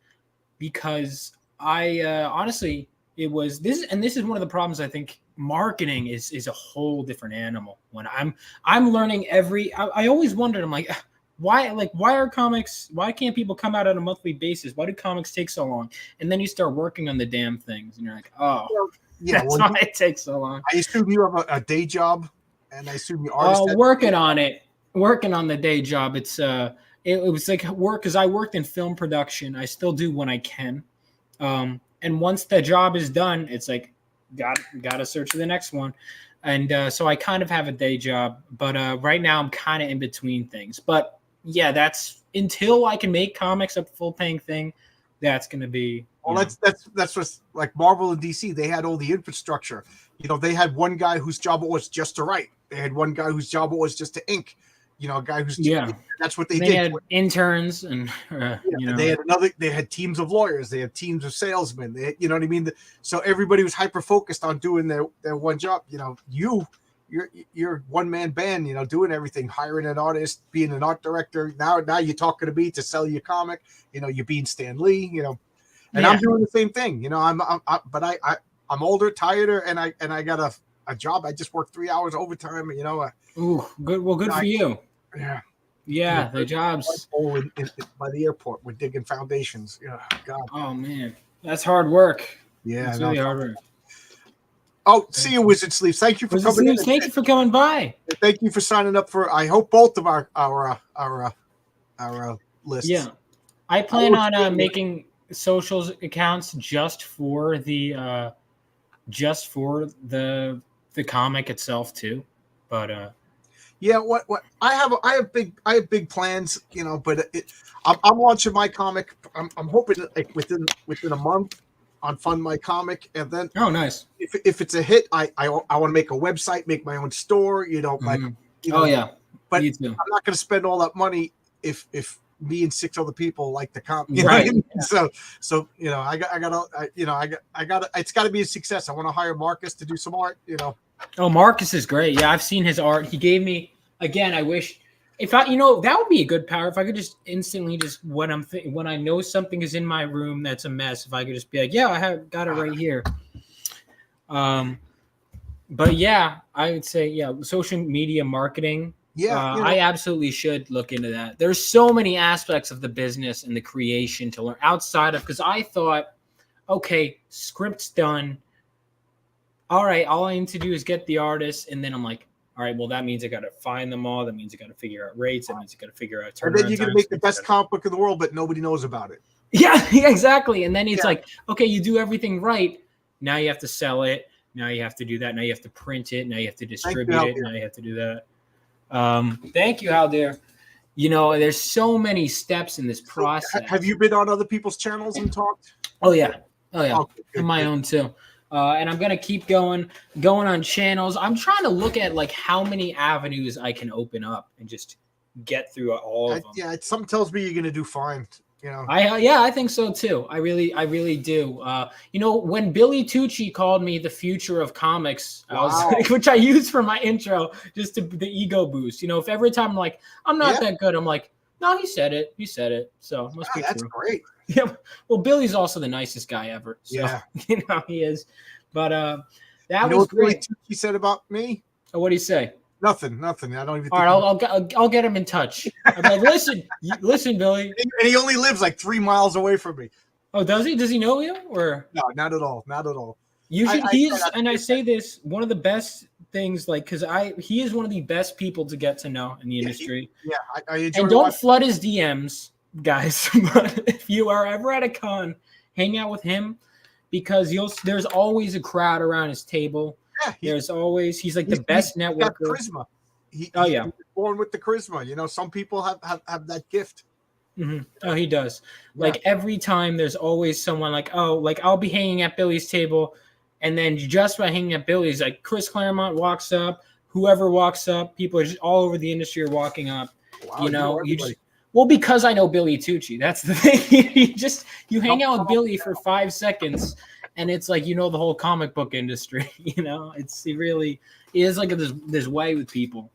because I honestly, it was this, and this is one of the problems. I think marketing is a whole different animal. When I'm learning I always wondered. I'm like, why are comics? Why can't people come out on a monthly basis? Why do comics take so long? And then you start working on the damn things, and you're like, oh, yeah, that's why it takes so long. I assume you have a day job, and I assume you are working on it. Working on the day job. It's it was like work because I worked in film production. I still do when I can. And once the job is done, it's like got to search for the next one. And so I kind of have a day job, but right now I'm kind of in between things. But yeah, that's until I can make comics a full paying thing. That's going to be. Well, that's what's like Marvel and DC. They had all the infrastructure. You know, they had one guy whose job it was just to write. They had one guy whose job it was just to ink. You know, a guy who's that's what they did. They had interns and you know. They had they had teams of lawyers, they had teams of salesmen, you know what I mean? So everybody was hyper focused on doing their one job. You know, you're one man band, you know, doing everything, hiring an artist, being an art director. Now you're talking to me to sell your comic, you know, you're being Stan Lee, you know. And I'm doing the same thing, you know. I'm older, tireder, and I got a job. I just worked 3 hours overtime, you know. Ooh, good. Well, good for you. Yeah. Yeah, the jobs by the airport. We're digging foundations. Yeah, God. Oh man, that's hard work. Yeah, it's really hard work. Oh, see you, Wizard Sleeves. Thank you for coming in. Thank you for coming by. Thank you for signing up for. I hope both of our lists. Yeah, I plan on making socials accounts just for the comic itself too, but. Yeah, what I have big plans, you know, but I'm launching my comic. I'm hoping like within a month on Fund My Comic, and then nice. If it's a hit, I want to make a website, make my own store, you know, like you know, but I'm not going to spend all that money if me and 6 other people like the comic, you know what I mean? So you know, I got it's got to be a success. I want to hire Marcus to do some art, you know. Oh, Marcus is great. Yeah, I've seen his art. He gave me again. I wish if I, that would be a good power. If I could just instantly when I know something is in my room that's a mess, if I could just be like, yeah, I got it right here. But yeah, I would say social media marketing. Yeah, I absolutely should look into that. There's so many aspects of the business and the creation to learn outside of because I thought, okay, script's done. All right, all I need to do is get the artist, and then I'm like, all right, well, that means I got to find them all. That means I got to figure out rates. That means I got to figure out turnaround times. And then you're going to make the best comic book in the world, but nobody knows about it. Yeah, exactly. And then it's like, okay, you do everything right. Now you have to sell it. Now you have to do that. Now you have to print it. Now you have to distribute it. Now you have to do that. Thank you, Haldir. You know, there's so many steps in this process. Have you been on other people's channels and talked? Oh, yeah. Good. My own, too. And I'm going to keep going on channels. I'm trying to look at like how many avenues I can open up and just get through all of them. Yeah, something tells me you're going to do fine. You know. I think so too. I really do. When Billy Tucci called me the future of comics, I was like, which I use for my intro, just to the ego boost. If every time I'm like, I'm not that good, I'm like, no, he said it. So it must be that's true. Great. Yeah. Well, Billy's also the nicest guy ever. So, he is. But that was great. He said about me. Oh, what did he say? Nothing. I don't even. All right, I'll get him in touch. I'm like, listen, Billy. And he only lives like 3 miles away from me. Oh, does he? Does he know you or? No, not at all. Not at all. You should. I say this, one of the best things, like, because he is one of the best people to get to know in the industry. I enjoy. And don't flood his DMs, guys. But if you are ever at a con, hang out with him because there's always a crowd around his table. Yeah, he's like the best networker. Got charisma. He was born with the charisma. Some people have that gift. Mm-hmm. Oh, he does. Yeah. Like every time there's always someone like I'll be hanging at Billy's table, and then just by hanging at Billy's, like Chris Claremont walks up, whoever walks up, people are just all over the industry are walking up. Wow, because I know Billy Tucci. That's the thing. you hang out with Billy for 5 seconds. And it's like, the whole comic book industry, he is like this way with people.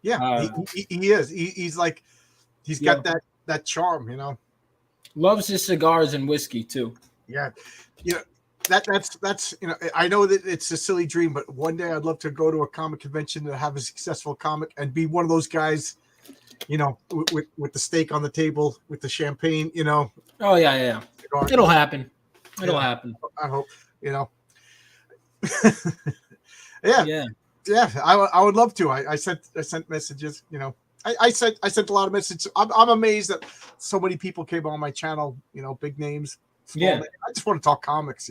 Yeah, he is. He's like, he's got that charm, Loves his cigars and whiskey too. Yeah. That's I know that it's a silly dream, but one day I'd love to go to a comic convention and have a successful comic and be one of those guys, with the steak on the table, with the champagne, Oh, yeah. It'll happen. It'll happen. I hope, Yeah. I would love to. I sent messages, I sent a lot of messages. I'm amazed that so many people came on my channel. Big names, small names. I just want to talk comics.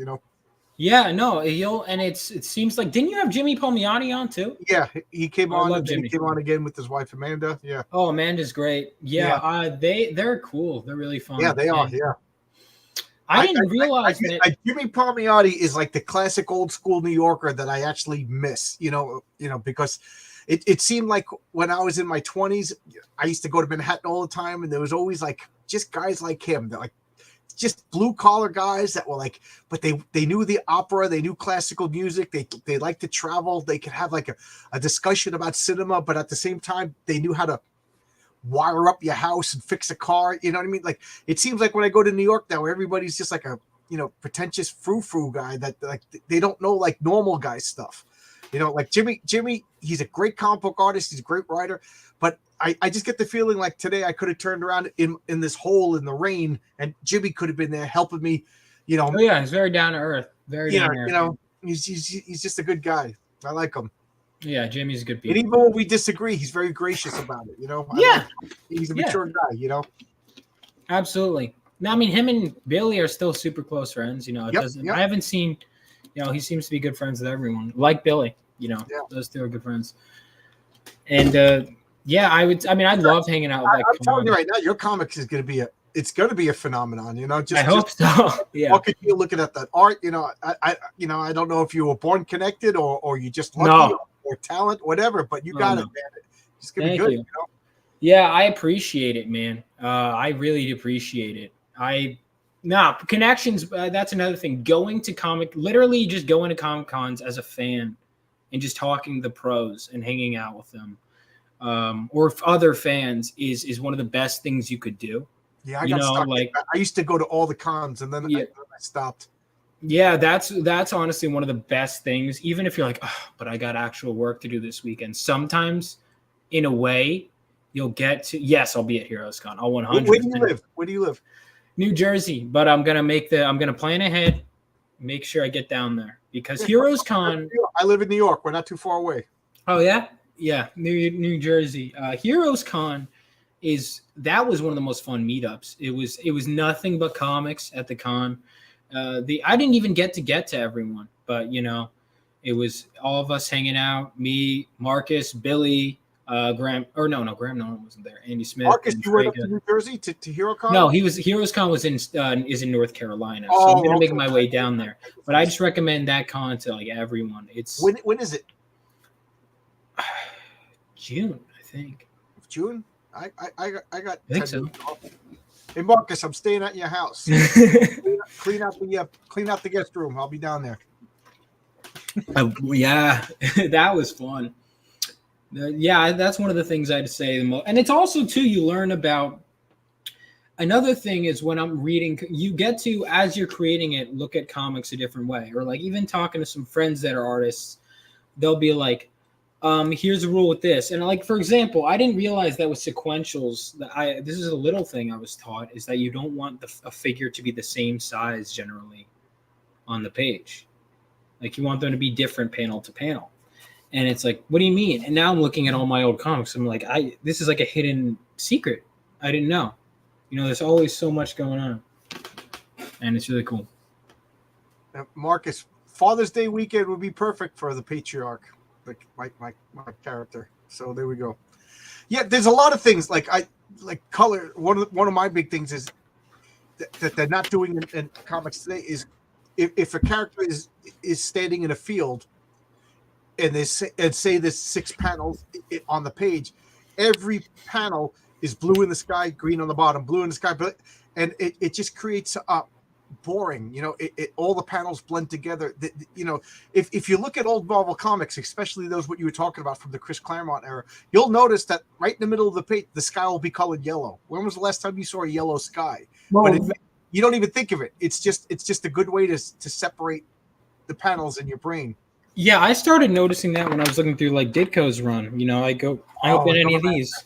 Yeah, no, it seems like, didn't you have Jimmy Palmiotti on too? Yeah, he came on, and Jimmy. he came on again with his wife Amanda. Yeah. Oh, Amanda's great. Yeah, they're cool. They're really fun. Yeah, they are. Yeah. I didn't realize that Jimmy Palmiotti is like the classic old school New Yorker that I actually miss. Because it seemed like when I was in my 20s, I used to go to Manhattan all the time, and there was always like just guys like him that like just blue collar guys that were like, but they knew the opera, they knew classical music, they liked to travel, they could have like a discussion about cinema, but at the same time they knew how to wire up your house and fix a car. You know what I mean? Like, it seems like when I go to New York now, everybody's just like a pretentious frou-frou guy that like they don't know like normal guy stuff. Like Jimmy, he's a great comic book artist, he's a great writer, but I just get the feeling like today I could have turned around in this hole in the rain, and Jimmy could have been there helping me. Oh yeah, he's very down to earth. Very down to earth. He's just a good guy. I like him. Yeah, Jimmy's a good people. And even when we disagree, he's very gracious about it. Yeah, he's a mature guy. Absolutely. No, I mean, him and Billy are still super close friends. I haven't seen. He seems to be good friends with everyone, like Billy. Those two are good friends. And I love hanging out with that. I'm telling you right now, your comics is going to be a phenomenon. I hope so. Yeah. Look at you looking at that art. I don't know if you were born connected or you just lucky or talent, whatever, but you got it, man. It's going to be good. Yeah, I appreciate it, man. I really appreciate it. Connections. That's another thing. Literally just going to Comic Cons as a fan and just talking to the pros and hanging out with them, or other fans is one of the best things you could do. Yeah, I got stuck. I used to go to all the cons, and then I stopped. Yeah, that's honestly one of the best things. Even if you're like, oh, but I got actual work to do this weekend. Sometimes, in a way, you'll get to. Yes, I'll be at Heroes Con. I'll 100%. Where do you live? Where do you live? New Jersey, but I'm gonna plan ahead, make sure I get down there because Heroes Con. I live in New York. We're not too far away. Oh yeah, New Jersey. Heroes Con that was one of the most fun meetups. It was nothing but comics at the con. I didn't even get to everyone, but it was all of us hanging out. Me, Marcus, Billy. Graham wasn't there. Andy Smith. Marcus, you went up to New Jersey to HeroCon? No, Heroes Con is in North Carolina, so I'm gonna make my way down there. But I just recommend that con to like everyone. It's when is it? June, I think. June? I got. I think so. Hey Marcus, I'm staying at your house. clean out the guest room. I'll be down there. Yeah, that was fun. Yeah, that's one of the things I'd say the most. And it's also, too, you learn about – another thing is when I'm reading – you get to, as you're creating it, look at comics a different way. Or, like, even talking to some friends that are artists, they'll be like, here's a rule with this. And, like, for example, I didn't realize that with sequentials. This is a little thing I was taught, is that you don't want a figure to be the same size generally on the page. Like, you want them to be different panel to panel. And it's like, what do you mean? And now I'm looking at all my old comics. I'm like, this is like a hidden secret. I didn't know. There's always so much going on. And it's really cool. Now, Marcus, Father's Day weekend would be perfect for the patriarch, like my character. So there we go. Yeah, there's a lot of things like color. One of my big things is that they're not doing in comics today is if a character is standing in a field, and say there's 6 panels on the page, every panel is blue in the sky, green on the bottom, blue in the sky, and it just creates boring. All the panels blend together. If you look at old Marvel comics, especially those what you were talking about from the Chris Claremont era, you'll notice that right in the middle of the page, the sky will be colored yellow. When was the last time you saw a yellow sky? Well, but you don't even think of it. It's just a good way to separate the panels in your brain. Yeah, I started noticing that when I was looking through like Ditko's run. I open any of these,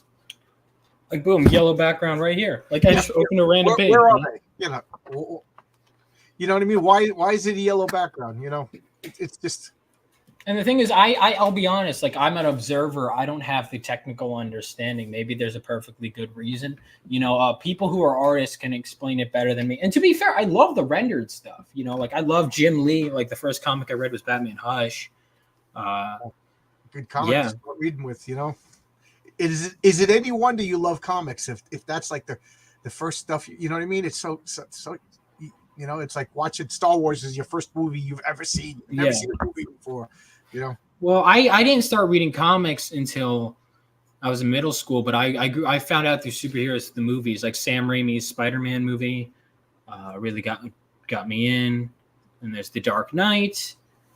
like boom, yellow background right here. Like I just open a random page. Where are they? You know what I mean? Why is it a yellow background? It's just And the thing is, I'll be honest, like I'm an observer. I don't have the technical understanding. Maybe there's a perfectly good reason. People who are artists can explain it better than me. And to be fair, I love the rendered stuff. Like I love Jim Lee. Like the first comic I read was Batman Hush. Good comic to Yeah. start reading with. Is it any wonder you love comics if that's like the first stuff? You know what I mean? It's so. It's like watching Star Wars is your first movie you've ever seen. You've never seen a movie before. Well, I didn't start reading comics until I was in middle school, but I found out through superheroes, the movies, like Sam Raimi's Spider-Man movie, really got me in. And there's The Dark Knight.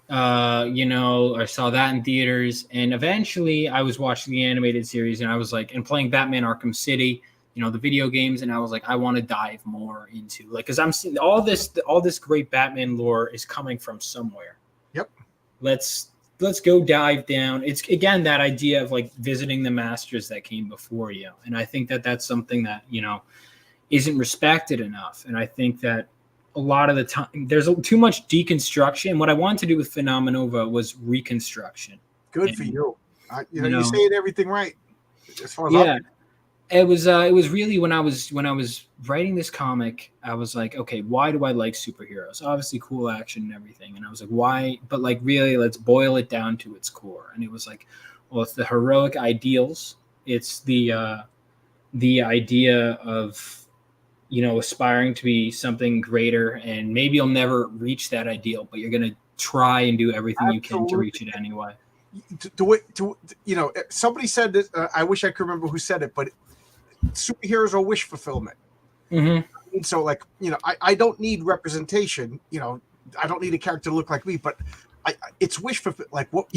I saw that in theaters, and eventually I was watching the animated series, and I was like, and playing Batman Arkham City, the video games, and I was like, I want to dive more into because I'm seeing all this great Batman lore is coming from somewhere. Yep. Let's go dive down. It's again that idea of like visiting the masters that came before you, and I think that that's something that isn't respected enough, and I think that a lot of the time there's too much deconstruction. What I wanted to do with Phenomenova was reconstruction. Good for you. You're saying everything right. As far as it was really when I was writing this comic, I was like, okay, why do I like superheroes? Obviously cool action and everything. And I was like, why? But like really, let's boil it down to its core. And it was like, well, it's the heroic ideals. It's the idea of aspiring to be something greater, and maybe you'll never reach that ideal, but you're gonna try and do everything you can to reach it anyway. Somebody said this. I wish I could remember who said it, but superheroes are wish fulfillment. Mm-hmm. So, like, I don't need representation. I don't need a character to look like me, but it's wish fulfillment. Like, what?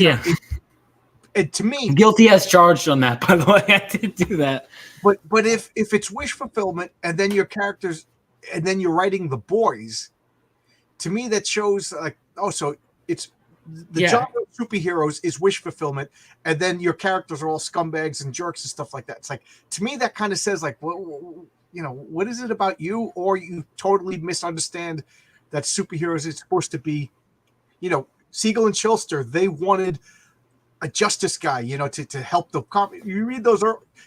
And to me, guilty as charged on that. By the way, I did do that. But if it's wish fulfillment, and then your characters, and then you're writing the boys, to me that shows like, so it's the genre of superheroes is wish fulfillment, and then your characters are all scumbags and jerks and stuff like that. It's like, to me that kind of says like, well, what is it about you, or you totally misunderstand that superheroes is supposed to be, Siegel and Schuster, they wanted a justice guy, to help the comic. You read those,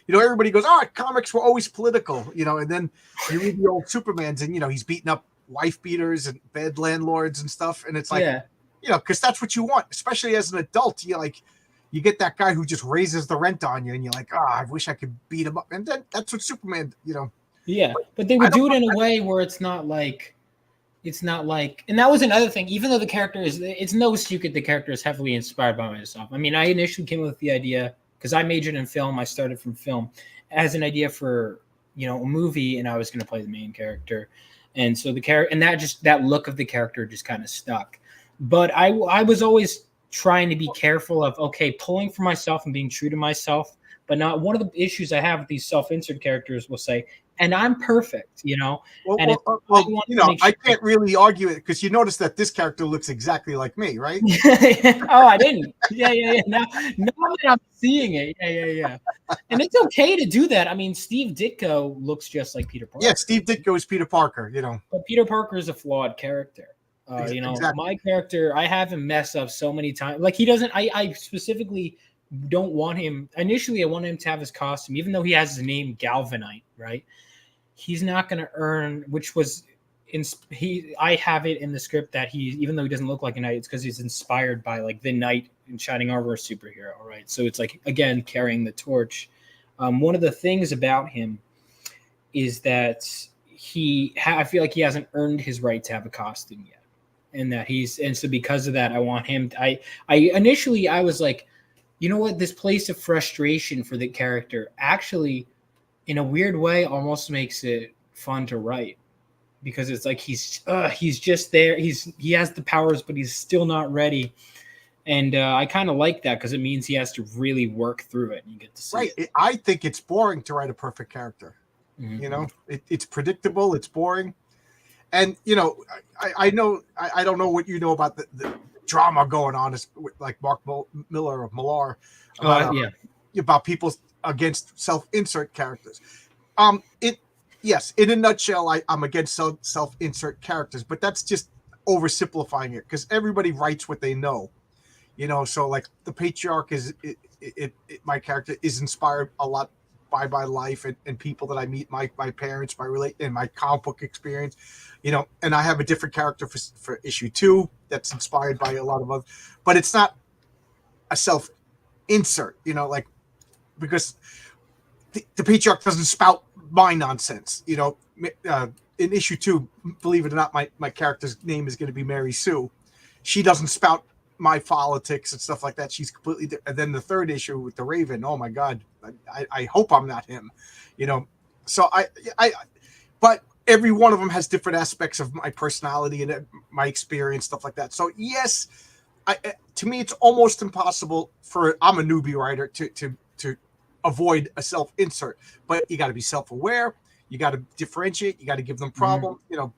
everybody goes, comics were always political, and then you read the old Supermans, and he's beating up wife beaters and bad landlords and stuff, and it's like, because that's what you want, especially as an adult. You get that guy who just raises the rent on you, and you're like, I wish I could beat him up, and then that's what Superman, but they would do it in a way where it's not like, and that was another thing, even though the character it's no secret the character is heavily inspired by myself. I mean, I initially came up with the idea because I majored in film. I started from film as an idea for, a movie, and I was going to play the main character. And so the character, and that look of the character just kind of stuck. But I was always trying to be careful of, pulling for myself and being true to myself. But not one of the issues I have with these self-insert characters will say, and I'm perfect, I can't really argue it, because you notice that this character looks exactly like me, right? Oh, I didn't. Yeah. Now that I'm seeing it, yeah. And it's okay to do that. I mean, Steve Ditko looks just like Peter Parker. Yeah, Steve Ditko is Peter Parker, But Peter Parker is a flawed character. Exactly. My character, I have him mess up so many times. Like he doesn't. I specifically don't want him. Initially, I wanted him to have his costume, even though he has his name Galvanite, right? He's not going to earn, which was I have it in the script that even though he doesn't look like a knight, it's because he's inspired by like the knight in Shining Armor superhero, right? So it's like, again, carrying the torch. One of the things about him is that I feel like he hasn't earned his right to have a costume yet, and so because of that, I want him. Initially I was like, you know what, this place of frustration for the character actually, in a weird way, almost makes it fun to write, because it's like he's just there. He has the powers, but he's still not ready. And I kind of like that, because it means he has to really work through it, and you get to see it. I think it's boring to write a perfect character. Mm-hmm. It's predictable. It's boring. And, I know, I don't know what you know about the drama going on with like Mark Miller of Millar about people against self-insert characters. In a nutshell, I'm against self-insert characters, but that's just oversimplifying it, because everybody writes what they know. You know, so like the patriarch is my character is inspired a lot by my life and people that I meet, my parents, and my comic book experience, you know. And I have a different character for issue 2 that's inspired by a lot of other, but it's not a self insert, you know, like because the patriarch doesn't spout my nonsense, you know. In issue 2, believe it or not, my character's name is going to be Mary Sue. She doesn't spout my politics and stuff like that. She's completely different. And then the 3rd issue with the Raven, oh my God, I hope I'm not him, you know. So but every one of them has different aspects of my personality and my experience, stuff like that. So yes, to me, it's almost impossible I'm a newbie writer to avoid a self insert, but you got to be self aware. You got to differentiate. You got to give them problems, you know.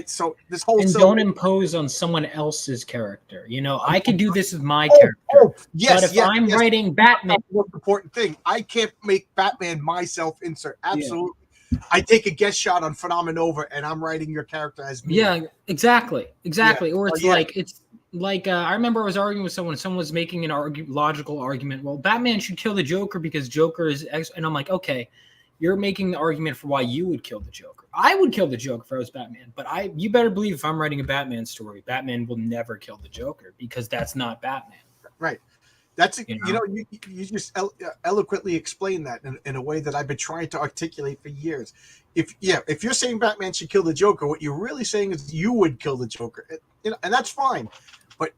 So this whole and don't impose on someone else's character. You know, I could do this with my character. Yes, but if I'm writing Batman, that's the most important thing. I can't make Batman my self insert. Absolutely. Yeah. I take a guest shot on Phenomenova and I'm writing your character as me. Yeah, exactly. Yeah. Or it's like I remember I was arguing with someone was making an logical argument. Well, Batman should kill the Joker because Joker is and I'm like, okay, you're making the argument for why you would kill the Joker. I would kill the Joker if I was Batman, but you better believe if I'm writing a Batman story, Batman will never kill the Joker because that's not Batman. Right. That's you just eloquently explain that in a way that I've been trying to articulate for years. If you're saying Batman should kill the Joker, what you're really saying is you would kill the Joker, and that's fine, but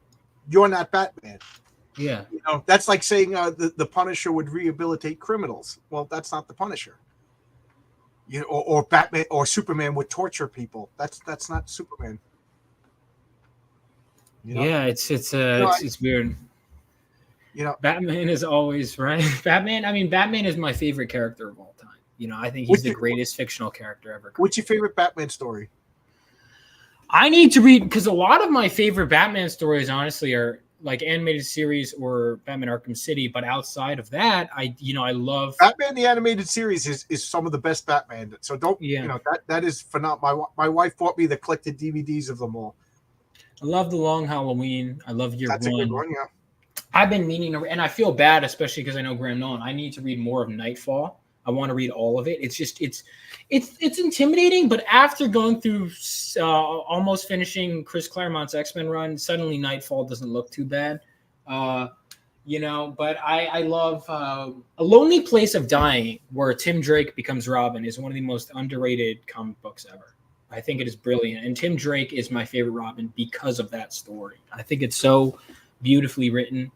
you're not Batman. Yeah, you know, that's like saying the Punisher would rehabilitate criminals. Well, that's not the Punisher. You know, or Batman or Superman would torture people. That's not Superman. You know? Yeah, it's weird. You know, Batman is always right. Batman is my favorite character of all time. You know, I think he's the greatest fictional character ever. What's your favorite Batman story? I need to read because a lot of my favorite Batman stories, honestly, are like animated series or Batman Arkham City. But outside of that, I love Batman the animated series is some of the best Batman. So that is phenomenal. My wife bought me the collected DVDs of them all. I love The Long Halloween. I love Year One. That's a good one, yeah. I've been meaning to, and I feel bad, especially because I know Graham Nolan. I need to read more of Nightfall. I want to read all of it. It's just it's intimidating, but after going through almost finishing Chris Claremont's X-Men run, suddenly Nightfall doesn't look too bad. You know, but I love A Lonely Place of Dying, where Tim Drake becomes Robin, is one of the most underrated comic books ever. I think it is brilliant, and Tim Drake is my favorite Robin because of that story. I think it's so beautifully written.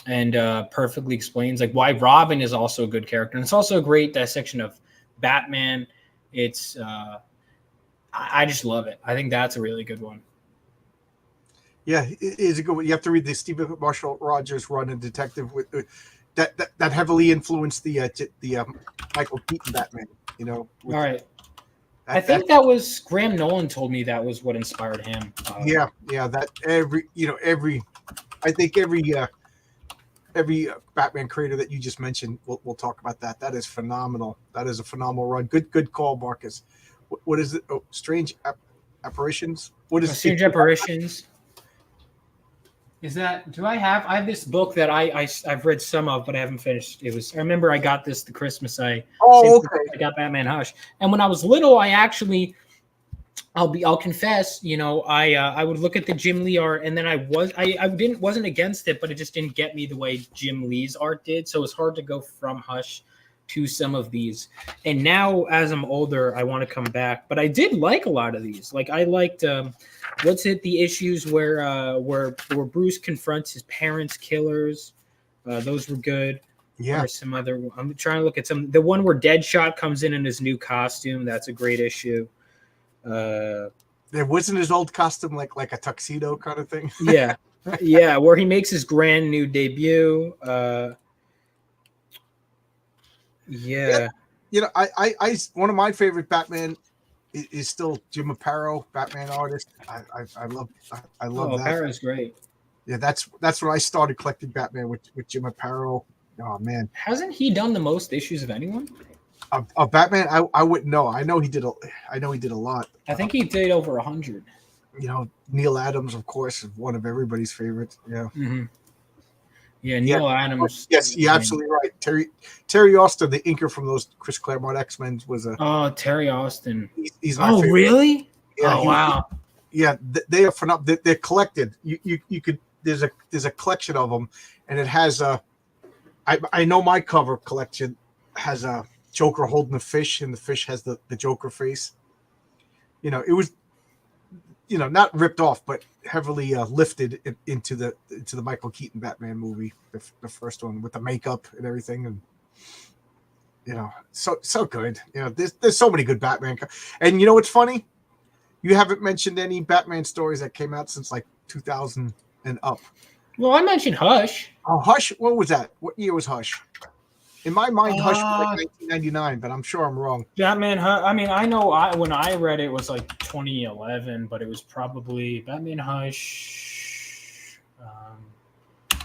And perfectly explains like why Robin is also a good character. And it's also a great dissection of Batman. It's I just love it. I think that's a really good one. Yeah, it is a good one. You have to read the Stephen Marshall Rogers run in Detective with that heavily influenced the Michael Keaton Batman. You know. All right. I think that was Graham Nolan told me that was what inspired him. Yeah. That every Batman creator that you just mentioned, we'll talk about that. That is phenomenal. That is a phenomenal run. Good call, Marcus. What is it? Oh, Strange Apparitions. What is Strange Apparitions? Is that? I have this book that I've read some of, but I haven't finished. I remember I got this the Christmas I got Batman Hush, and when I was little, I'll confess, you know, I would look at the Jim Lee art, and then I wasn't against it, but it just didn't get me the way Jim Lee's art did. So it's hard to go from Hush to some of these. And now, as I'm older, I want to come back. But I did like a lot of these. Like I liked the issues where Bruce confronts his parents' killers. Those were good. Yeah. Or some other. I'm trying to look at some. The one where Deadshot comes in his new costume. That's a great issue. There wasn't his old costume like a tuxedo kind of thing. yeah, where he makes his grand new debut. Yeah. You know, I one of my favorite Batman is still Jim Aparo, Batman artist. I love that. Aparo's great. Yeah, that's when I started collecting Batman with Jim Aparo. Oh man, hasn't he done the most issues of anyone? Of Batman, I wouldn't know. I know he did a lot. I think he did over 100. Neil Adams, of course, is one of everybody's favorites. Yeah. Mm-hmm. Yeah, Yeah. Neil Adams. Yes, you're absolutely right. Terry Austin, the inker from those Chris Claremont X-Men, was Oh, Terry Austin. he's my Oh, favorite. really? Yeah, Oh, wow. They are phenomenal. They're collected. You could there's a collection of them, and it has I know my cover collection has a Joker holding a fish, and the fish has the Joker face. It was not ripped off, but heavily lifted into the Michael Keaton Batman movie, the first one with the makeup and everything, and so good. There's so many good Batman, and what's funny? You haven't mentioned any Batman stories that came out since like 2000 and up. Well, I mentioned Hush. Oh, Hush! What was that? What year was Hush? In my mind, Hush was like 1999, but I'm sure I'm wrong. Batman. I mean, I know. When I read it was like 2011, but it was probably Batman Hush.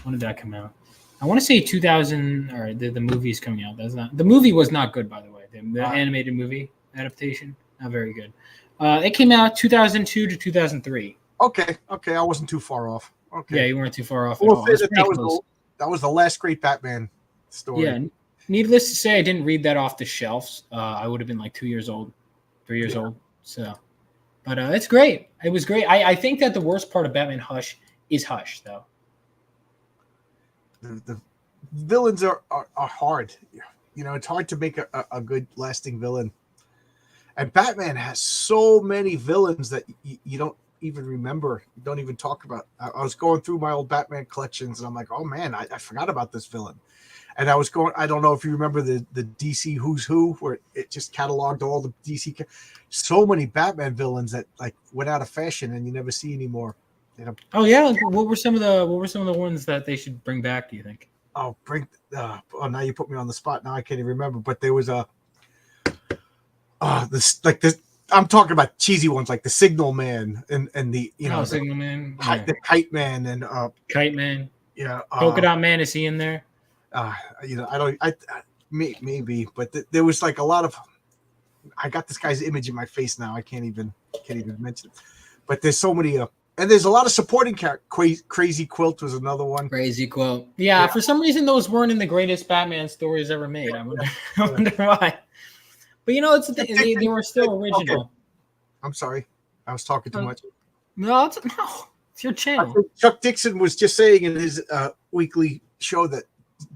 When did that come out? I want to say 2000. Or the movie is coming out. That's not the movie was not good, by the way. The animated movie adaptation, not very good. It came out 2002 to 2003. Okay, I wasn't too far off. Okay, yeah, you weren't too far off. Well, that was the last great Batman story. Yeah, needless to say, I didn't read that off the shelves. I would have been like 2 years old, 3 years old. So, but it's great. It was great. I think that the worst part of Batman Hush is Hush, though. The villains are hard. It's hard to make a good lasting villain. And Batman has so many villains that you don't even remember. You don't even talk about. I was going through my old Batman collections, and I'm like, oh man, I forgot about this villain. And I was going. I don't know if you remember the DC Who's Who, where it just cataloged all the DC. So many Batman villains that like went out of fashion, and you never see anymore. Oh yeah, what were some of the ones that they should bring back? Do you think? Oh, now you put me on the spot. Now I can't even remember. But there was I'm talking about cheesy ones like the Signal Man and the Signal Man, the Kite Man and Kite Man. Yeah, Polka Dot Man, is he in there? Maybe, but there was like a lot of. I got this guy's image in my face now. I can't even mention it. But there's so many and there's a lot of supporting characters. Crazy Quilt was another one. Crazy Quilt. Yeah, for some reason those weren't in the greatest Batman stories ever made. I wonder why. But they were still original. Okay. I'm sorry, I was talking too much. No, it's your channel. Chuck Dixon was just saying in his weekly show that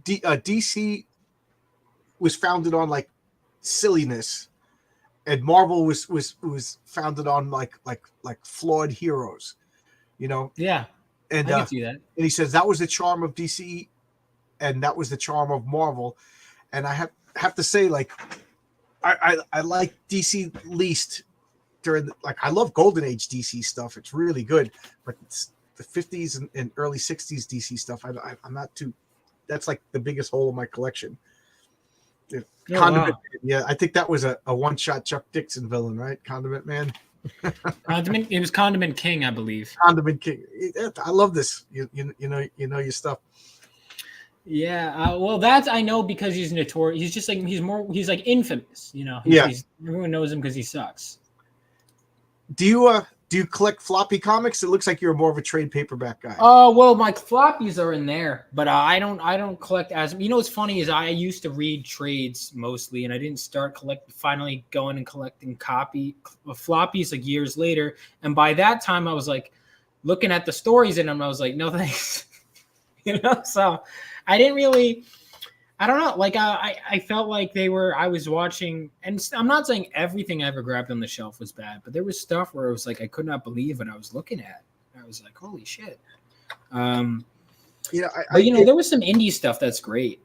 DC was founded on like silliness, and Marvel was founded on like flawed heroes. Yeah, and I can see that. And he says that was the charm of DC, and that was the charm of Marvel. And I have to say, like, I like DC least during I love Golden Age DC stuff. It's really good, but it's the 50s and early 60s DC stuff. I'm not too. That's like the biggest hole in my collection. Condiment Man, yeah, I think that was a one-shot Chuck Dixon villain, right? Condiment Man. It was Condiment King, I believe. Condiment King. I love this. You know your stuff. Yeah, well, that's I know because he's notorious. He's just like he's like infamous. Everyone knows him because he sucks. Do you collect floppy comics? It looks like you're more of a trade paperback guy. Well, my floppies are in there, but I don't collect as. What's funny is I used to read trades mostly, and I didn't start finally going and collecting floppies like years later. And by that time, I was like looking at the stories in them. I was like, no thanks. So I didn't really. I don't know. Like I felt like I was watching, and I'm not saying everything I ever grabbed on the shelf was bad, but there was stuff where it was like I could not believe what I was looking at. I was like, holy shit. There was some indie stuff that's great.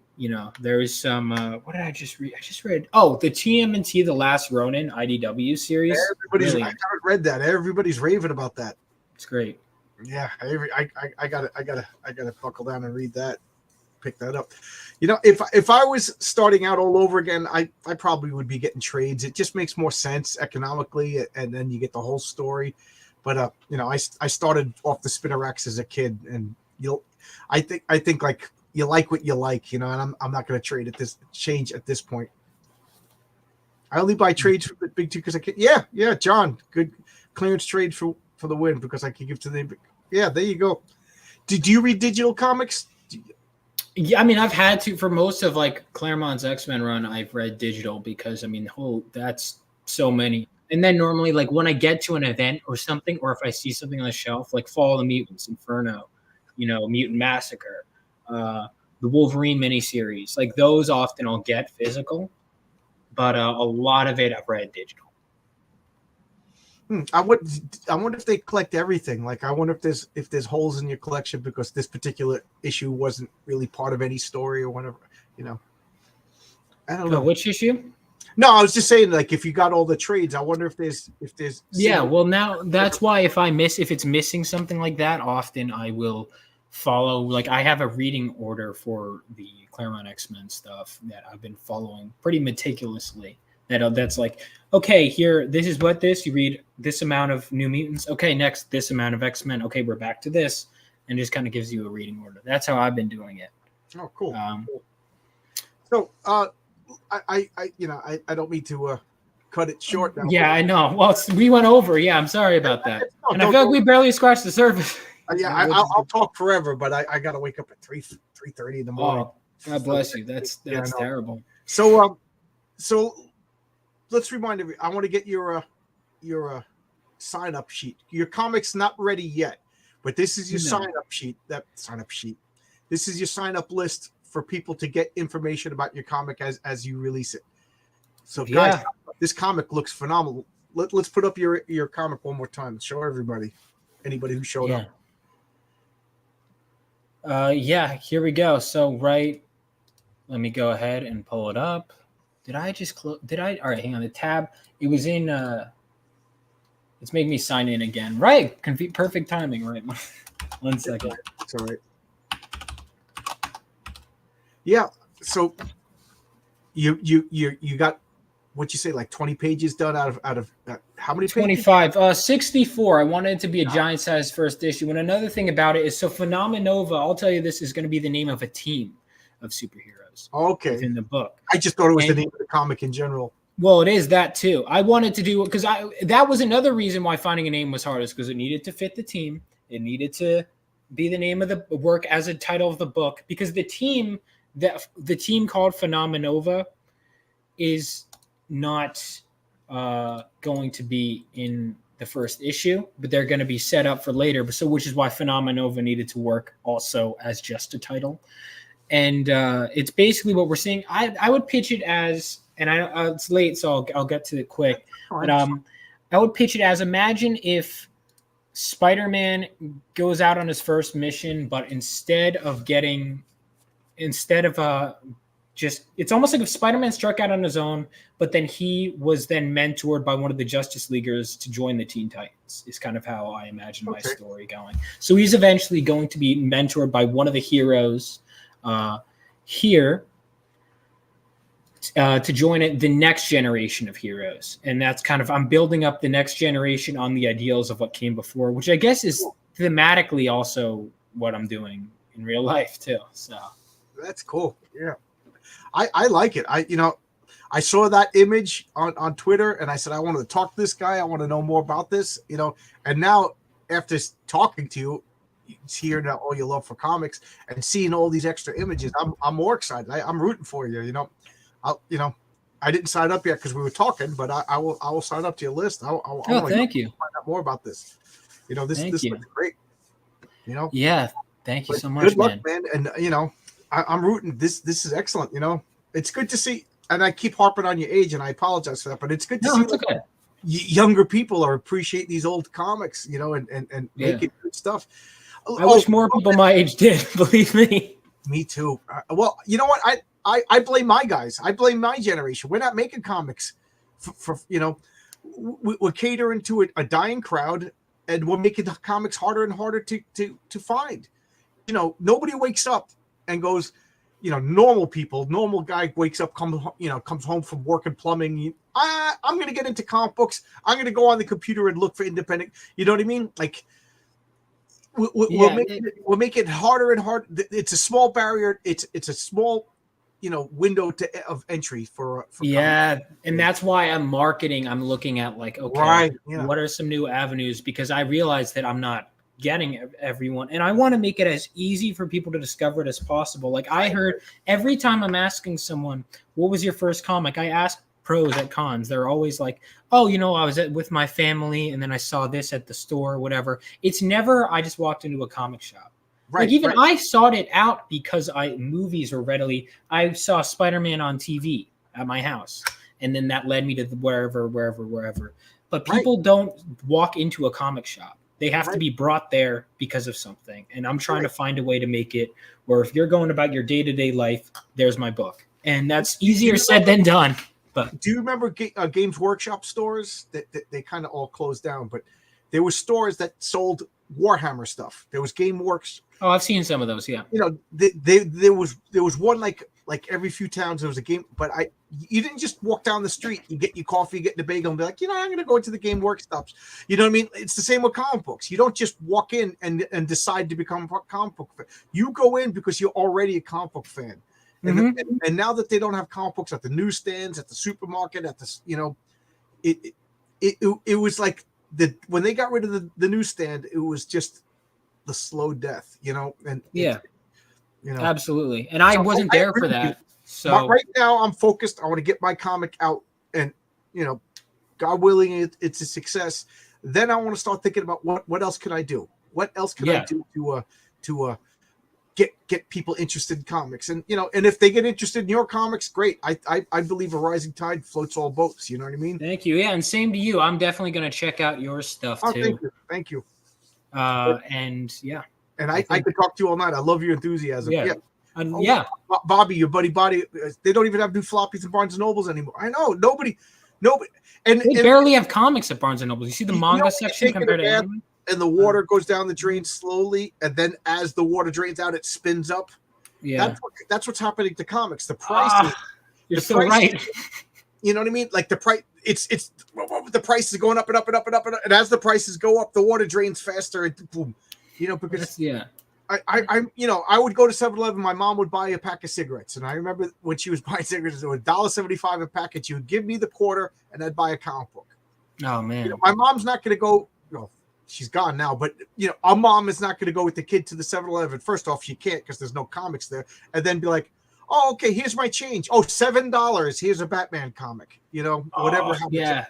There was some. What did I just read? I just read. Oh, the TMNT The Last Ronin IDW series. I haven't read that. Everybody's raving about that. It's great. Yeah, I gotta buckle down and read that. Pick that up. If I was starting out all over again, I probably would be getting trades. It just makes more sense economically, and then you get the whole story. But I started off the spinner racks as a kid, and I think like you like what you like, and I'm not going to change at this point. I only buy trades from the big two because I can. Yeah, John, good clearance trade for for the win because I can give to the. Yeah, there you go. Did you read digital comics? Yeah, I mean, I've had to for most of like Claremont's X-Men run. I've read digital because I mean, that's so many. And then normally, like when I get to an event or something, or if I see something on the shelf, like Fall of the Mutants, Inferno, Mutant Massacre, the Wolverine miniseries, like those often I'll get physical, but a lot of it I've read digital. I wonder if they collect everything. Like, I wonder if there's holes in your collection because this particular issue wasn't really part of any story or whatever. I don't know. Which issue? No, I was just saying, like, if you got all the trades, I wonder if there's. Yeah, well, now that's why if it's missing something like that, often I will follow. Like, I have a reading order for the Claremont X-Men stuff that I've been following pretty meticulously. That's like, okay, here, this is you read this amount of New Mutants. Okay, next, this amount of X-Men. Okay, we're back to this, and just kind of gives you a reading order. That's how I've been doing it. Oh, cool. So, I don't mean to cut it short now. Yeah, I know. Well, we went over. Yeah, I'm sorry about that. And I feel like we barely scratched the surface. Yeah, I'll talk forever, but I got to wake up at 3:30 in the morning. Oh, God bless you. That's terrible. So let's remind everyone. I want to get your sign up sheet. Your comic's not ready yet, but this is your sign up sheet. This is your sign up list for people to get information about your comic as you release it. So guys, this comic looks phenomenal. Let's put up your comic one more time. Show anybody who showed up. Here we go. So let me go ahead and pull it up. Did I just close? All right, hang on. The tab, it was in, it's making me sign in again. Right. Perfect timing, right? 1 second. It's all right. Yeah. So you got, what'd you say, like 20 pages done out of how many pages? 25, 64. I wanted it to be a giant size first issue. And another thing about it is, so Phenomenova, I'll tell you, this is going to be the name of a team of superheroes. Okay. In the book. I just thought it was the name of the comic in general. Well, it is that too. I wanted to do, because that was another reason why finding a name was hard, is because it needed to fit the team. It needed to be the name of the work as a title of the book, because the team called Phenomenova is not going to be in the first issue, but they're going to be set up for later. So, which is why Phenomenova needed to work also as just a title. And it's basically what we're seeing. I would pitch it as, and it's late, so I'll get to it quick. But I would pitch it as, imagine if Spider-Man goes out on his first mission, but instead of it's almost like if Spider-Man struck out on his own, but then he was then mentored by one of the Justice Leaguers to join the Teen Titans, is kind of how I imagine my story going. So he's eventually going to be mentored by one of the heroes here to join it, the next generation of heroes. And that's kind of, I'm building up the next generation on the ideals of what came before, which I guess is thematically also what I'm doing in real life too. So that's cool. Yeah. I like it. I saw that image on Twitter and I said, I want to talk to this guy. I want to know more about this, and now after talking to you, hearing all your love for comics and seeing all these extra images, I'm more excited. I'm rooting for you. I didn't sign up yet because we were talking, but I will sign up to your list. I thank you. Find out more about this. This looks great. Yeah, thank you so much. Good luck, man. And I'm rooting. This is excellent. It's good to see. And I keep harping on your age, and I apologize for that, but it's good to see younger people are appreciating these old comics, and making good stuff. I wish more people my age did, believe me. Me too. Well, you know what? I blame my guys. I blame my generation. We're not making comics for we're catering to a dying crowd, and we're making the comics harder and harder to find. Nobody wakes up and goes, normal guy wakes up, comes home from work and plumbing. I'm going to get into comic books. I'm going to go on the computer and look for independent. You know what I mean? Like, we'll make it harder and harder. It's a small barrier. It's a small window of entry for yeah, comics. and that's why I'm marketing. I'm looking at like, okay, Right, yeah. what are some new avenues? Because I realize that I'm not getting everyone, and I want to make it as easy for people to discover it as possible. Like I heard every time I'm asking someone, what was your first comic? I ask pros at cons. They're always like, oh, I was with my family and then I saw this at the store or whatever. It's never, I just walked into a comic shop. Right, like even right. I sought it out because movies were readily, I saw Spider-Man on TV at my house. And then that led me to wherever. But people don't walk into a comic shop. They have to be brought there because of something. And I'm trying to find a way to make it where if you're going about your day-to-day life, there's my book. And that's easier said than done. But do you remember Games Workshop stores that they kind of all closed down? But there were stores that sold Warhammer stuff. There was GameWorks. Oh, I've seen some of those. Yeah. There was one like every few towns there was a game. But you didn't just walk down the street. You get your coffee, you get the bagel, and be like, I'm going to go into the GameWorks stops. You know what I mean? It's the same with comic books. You don't just walk in and decide to become a comic book fan. You go in because you're already a comic book fan. And, and now that they don't have comic books at the newsstands, at the supermarket, at the it was like when they got rid of the newsstand, it was just the slow death, and absolutely. And I wasn't there for that. So right now I'm focused. I want to get my comic out, and God willing, it's a success. Then I want to start thinking about what else can I do? What else can I do to get people interested in comics, and and if they get interested in your comics, great. I believe a rising tide floats all boats. You know what I mean? Thank you. Yeah, and same to you. I'm definitely going to check out your stuff too. Thank you. And I could talk to you all night. I love your enthusiasm. Yeah. Bobby, your buddy, they don't even have new floppies at Barnes and Nobles anymore. I know nobody, and they barely have comics at Barnes and Nobles. You see the manga section compared to anime? And the water goes down the drain slowly, and then as the water drains out, it spins up. Yeah, that's what's happening to comics. The prices, you're so right. You know what I mean? Like the price, it's the price is going up and up and up and up and as the prices go up, the water drains faster. And boom, because I would go to 7-Eleven. My mom would buy a pack of cigarettes, and I remember when she was buying cigarettes, it was $1.75 a packet. She would give me the quarter, and I'd buy a comic book. Oh man, my mom's not going to go. She's gone now, but our mom is not going to go with the kid to the 7-Eleven. First off, she can't because there's no comics there, and then be like, "Oh, okay, here's my change. Oh, $7. Here's a Batman comic." Whatever. Yeah.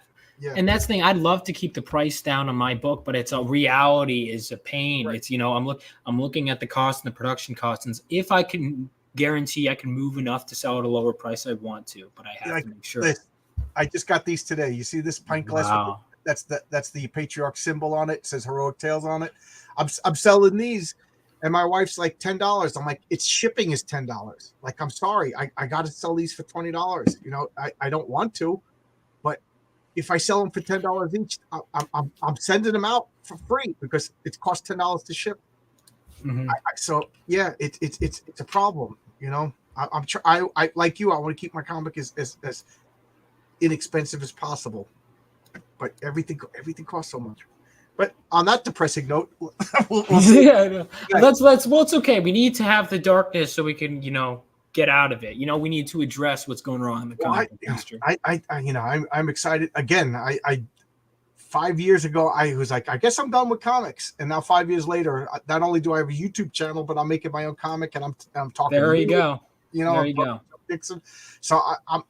And that's the thing. I'd love to keep the price down on my book, but it's a reality is a pain. Right. It's I'm looking at the cost and the production costs, and if I can guarantee I can move enough to sell at a lower price, I want to, but I have to make sure. I just got these today. You see this pint glass? Wow. That's the patriarch symbol on it. It says Heroic Tales on it. I'm selling these, and my wife's like $10. I'm like, it's shipping is $10. Like, I'm sorry, I got to sell these for $20. I don't want to, but if I sell them for $10 each, I'm sending them out for free because it costs $10 to ship. Mm-hmm. It's a problem. I like you. I want to keep my comic as inexpensive as possible. But everything costs so much. But on that depressing note, we'll see. Yeah, it's okay. We need to have the darkness so we can, get out of it. We need to address what's going wrong in the comic industry. I'm excited again. I 5 years ago I was like, I guess I'm done with comics, and now 5 years later, not only do I have a YouTube channel, but I'm making my own comic, and I'm talking. There you go. There you go. So I'm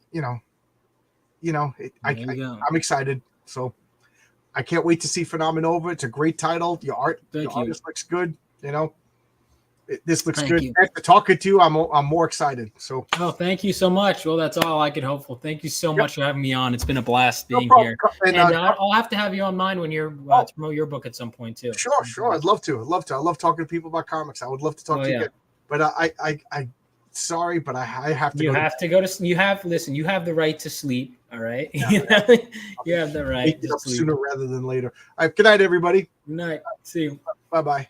I'm excited. So I can't wait to see Phenomenova. It's a great title. Your artist looks good. This looks good. After talking to you, I'm more excited. So thank you so much. Well, that's all I could hope for. Thank you so much for having me on. It's been a blast being here. And I'll have to have you on mine when you're to promote your book at some point too. Sure. I'd love to. I love talking to people about comics. I would love to talk to you again. But I sorry, but I have to. You have to go to. You have the right to sleep. All right. Yeah. You have the right to sleep sooner rather than later. All right. Good night, everybody. Good night. See you. Bye-bye.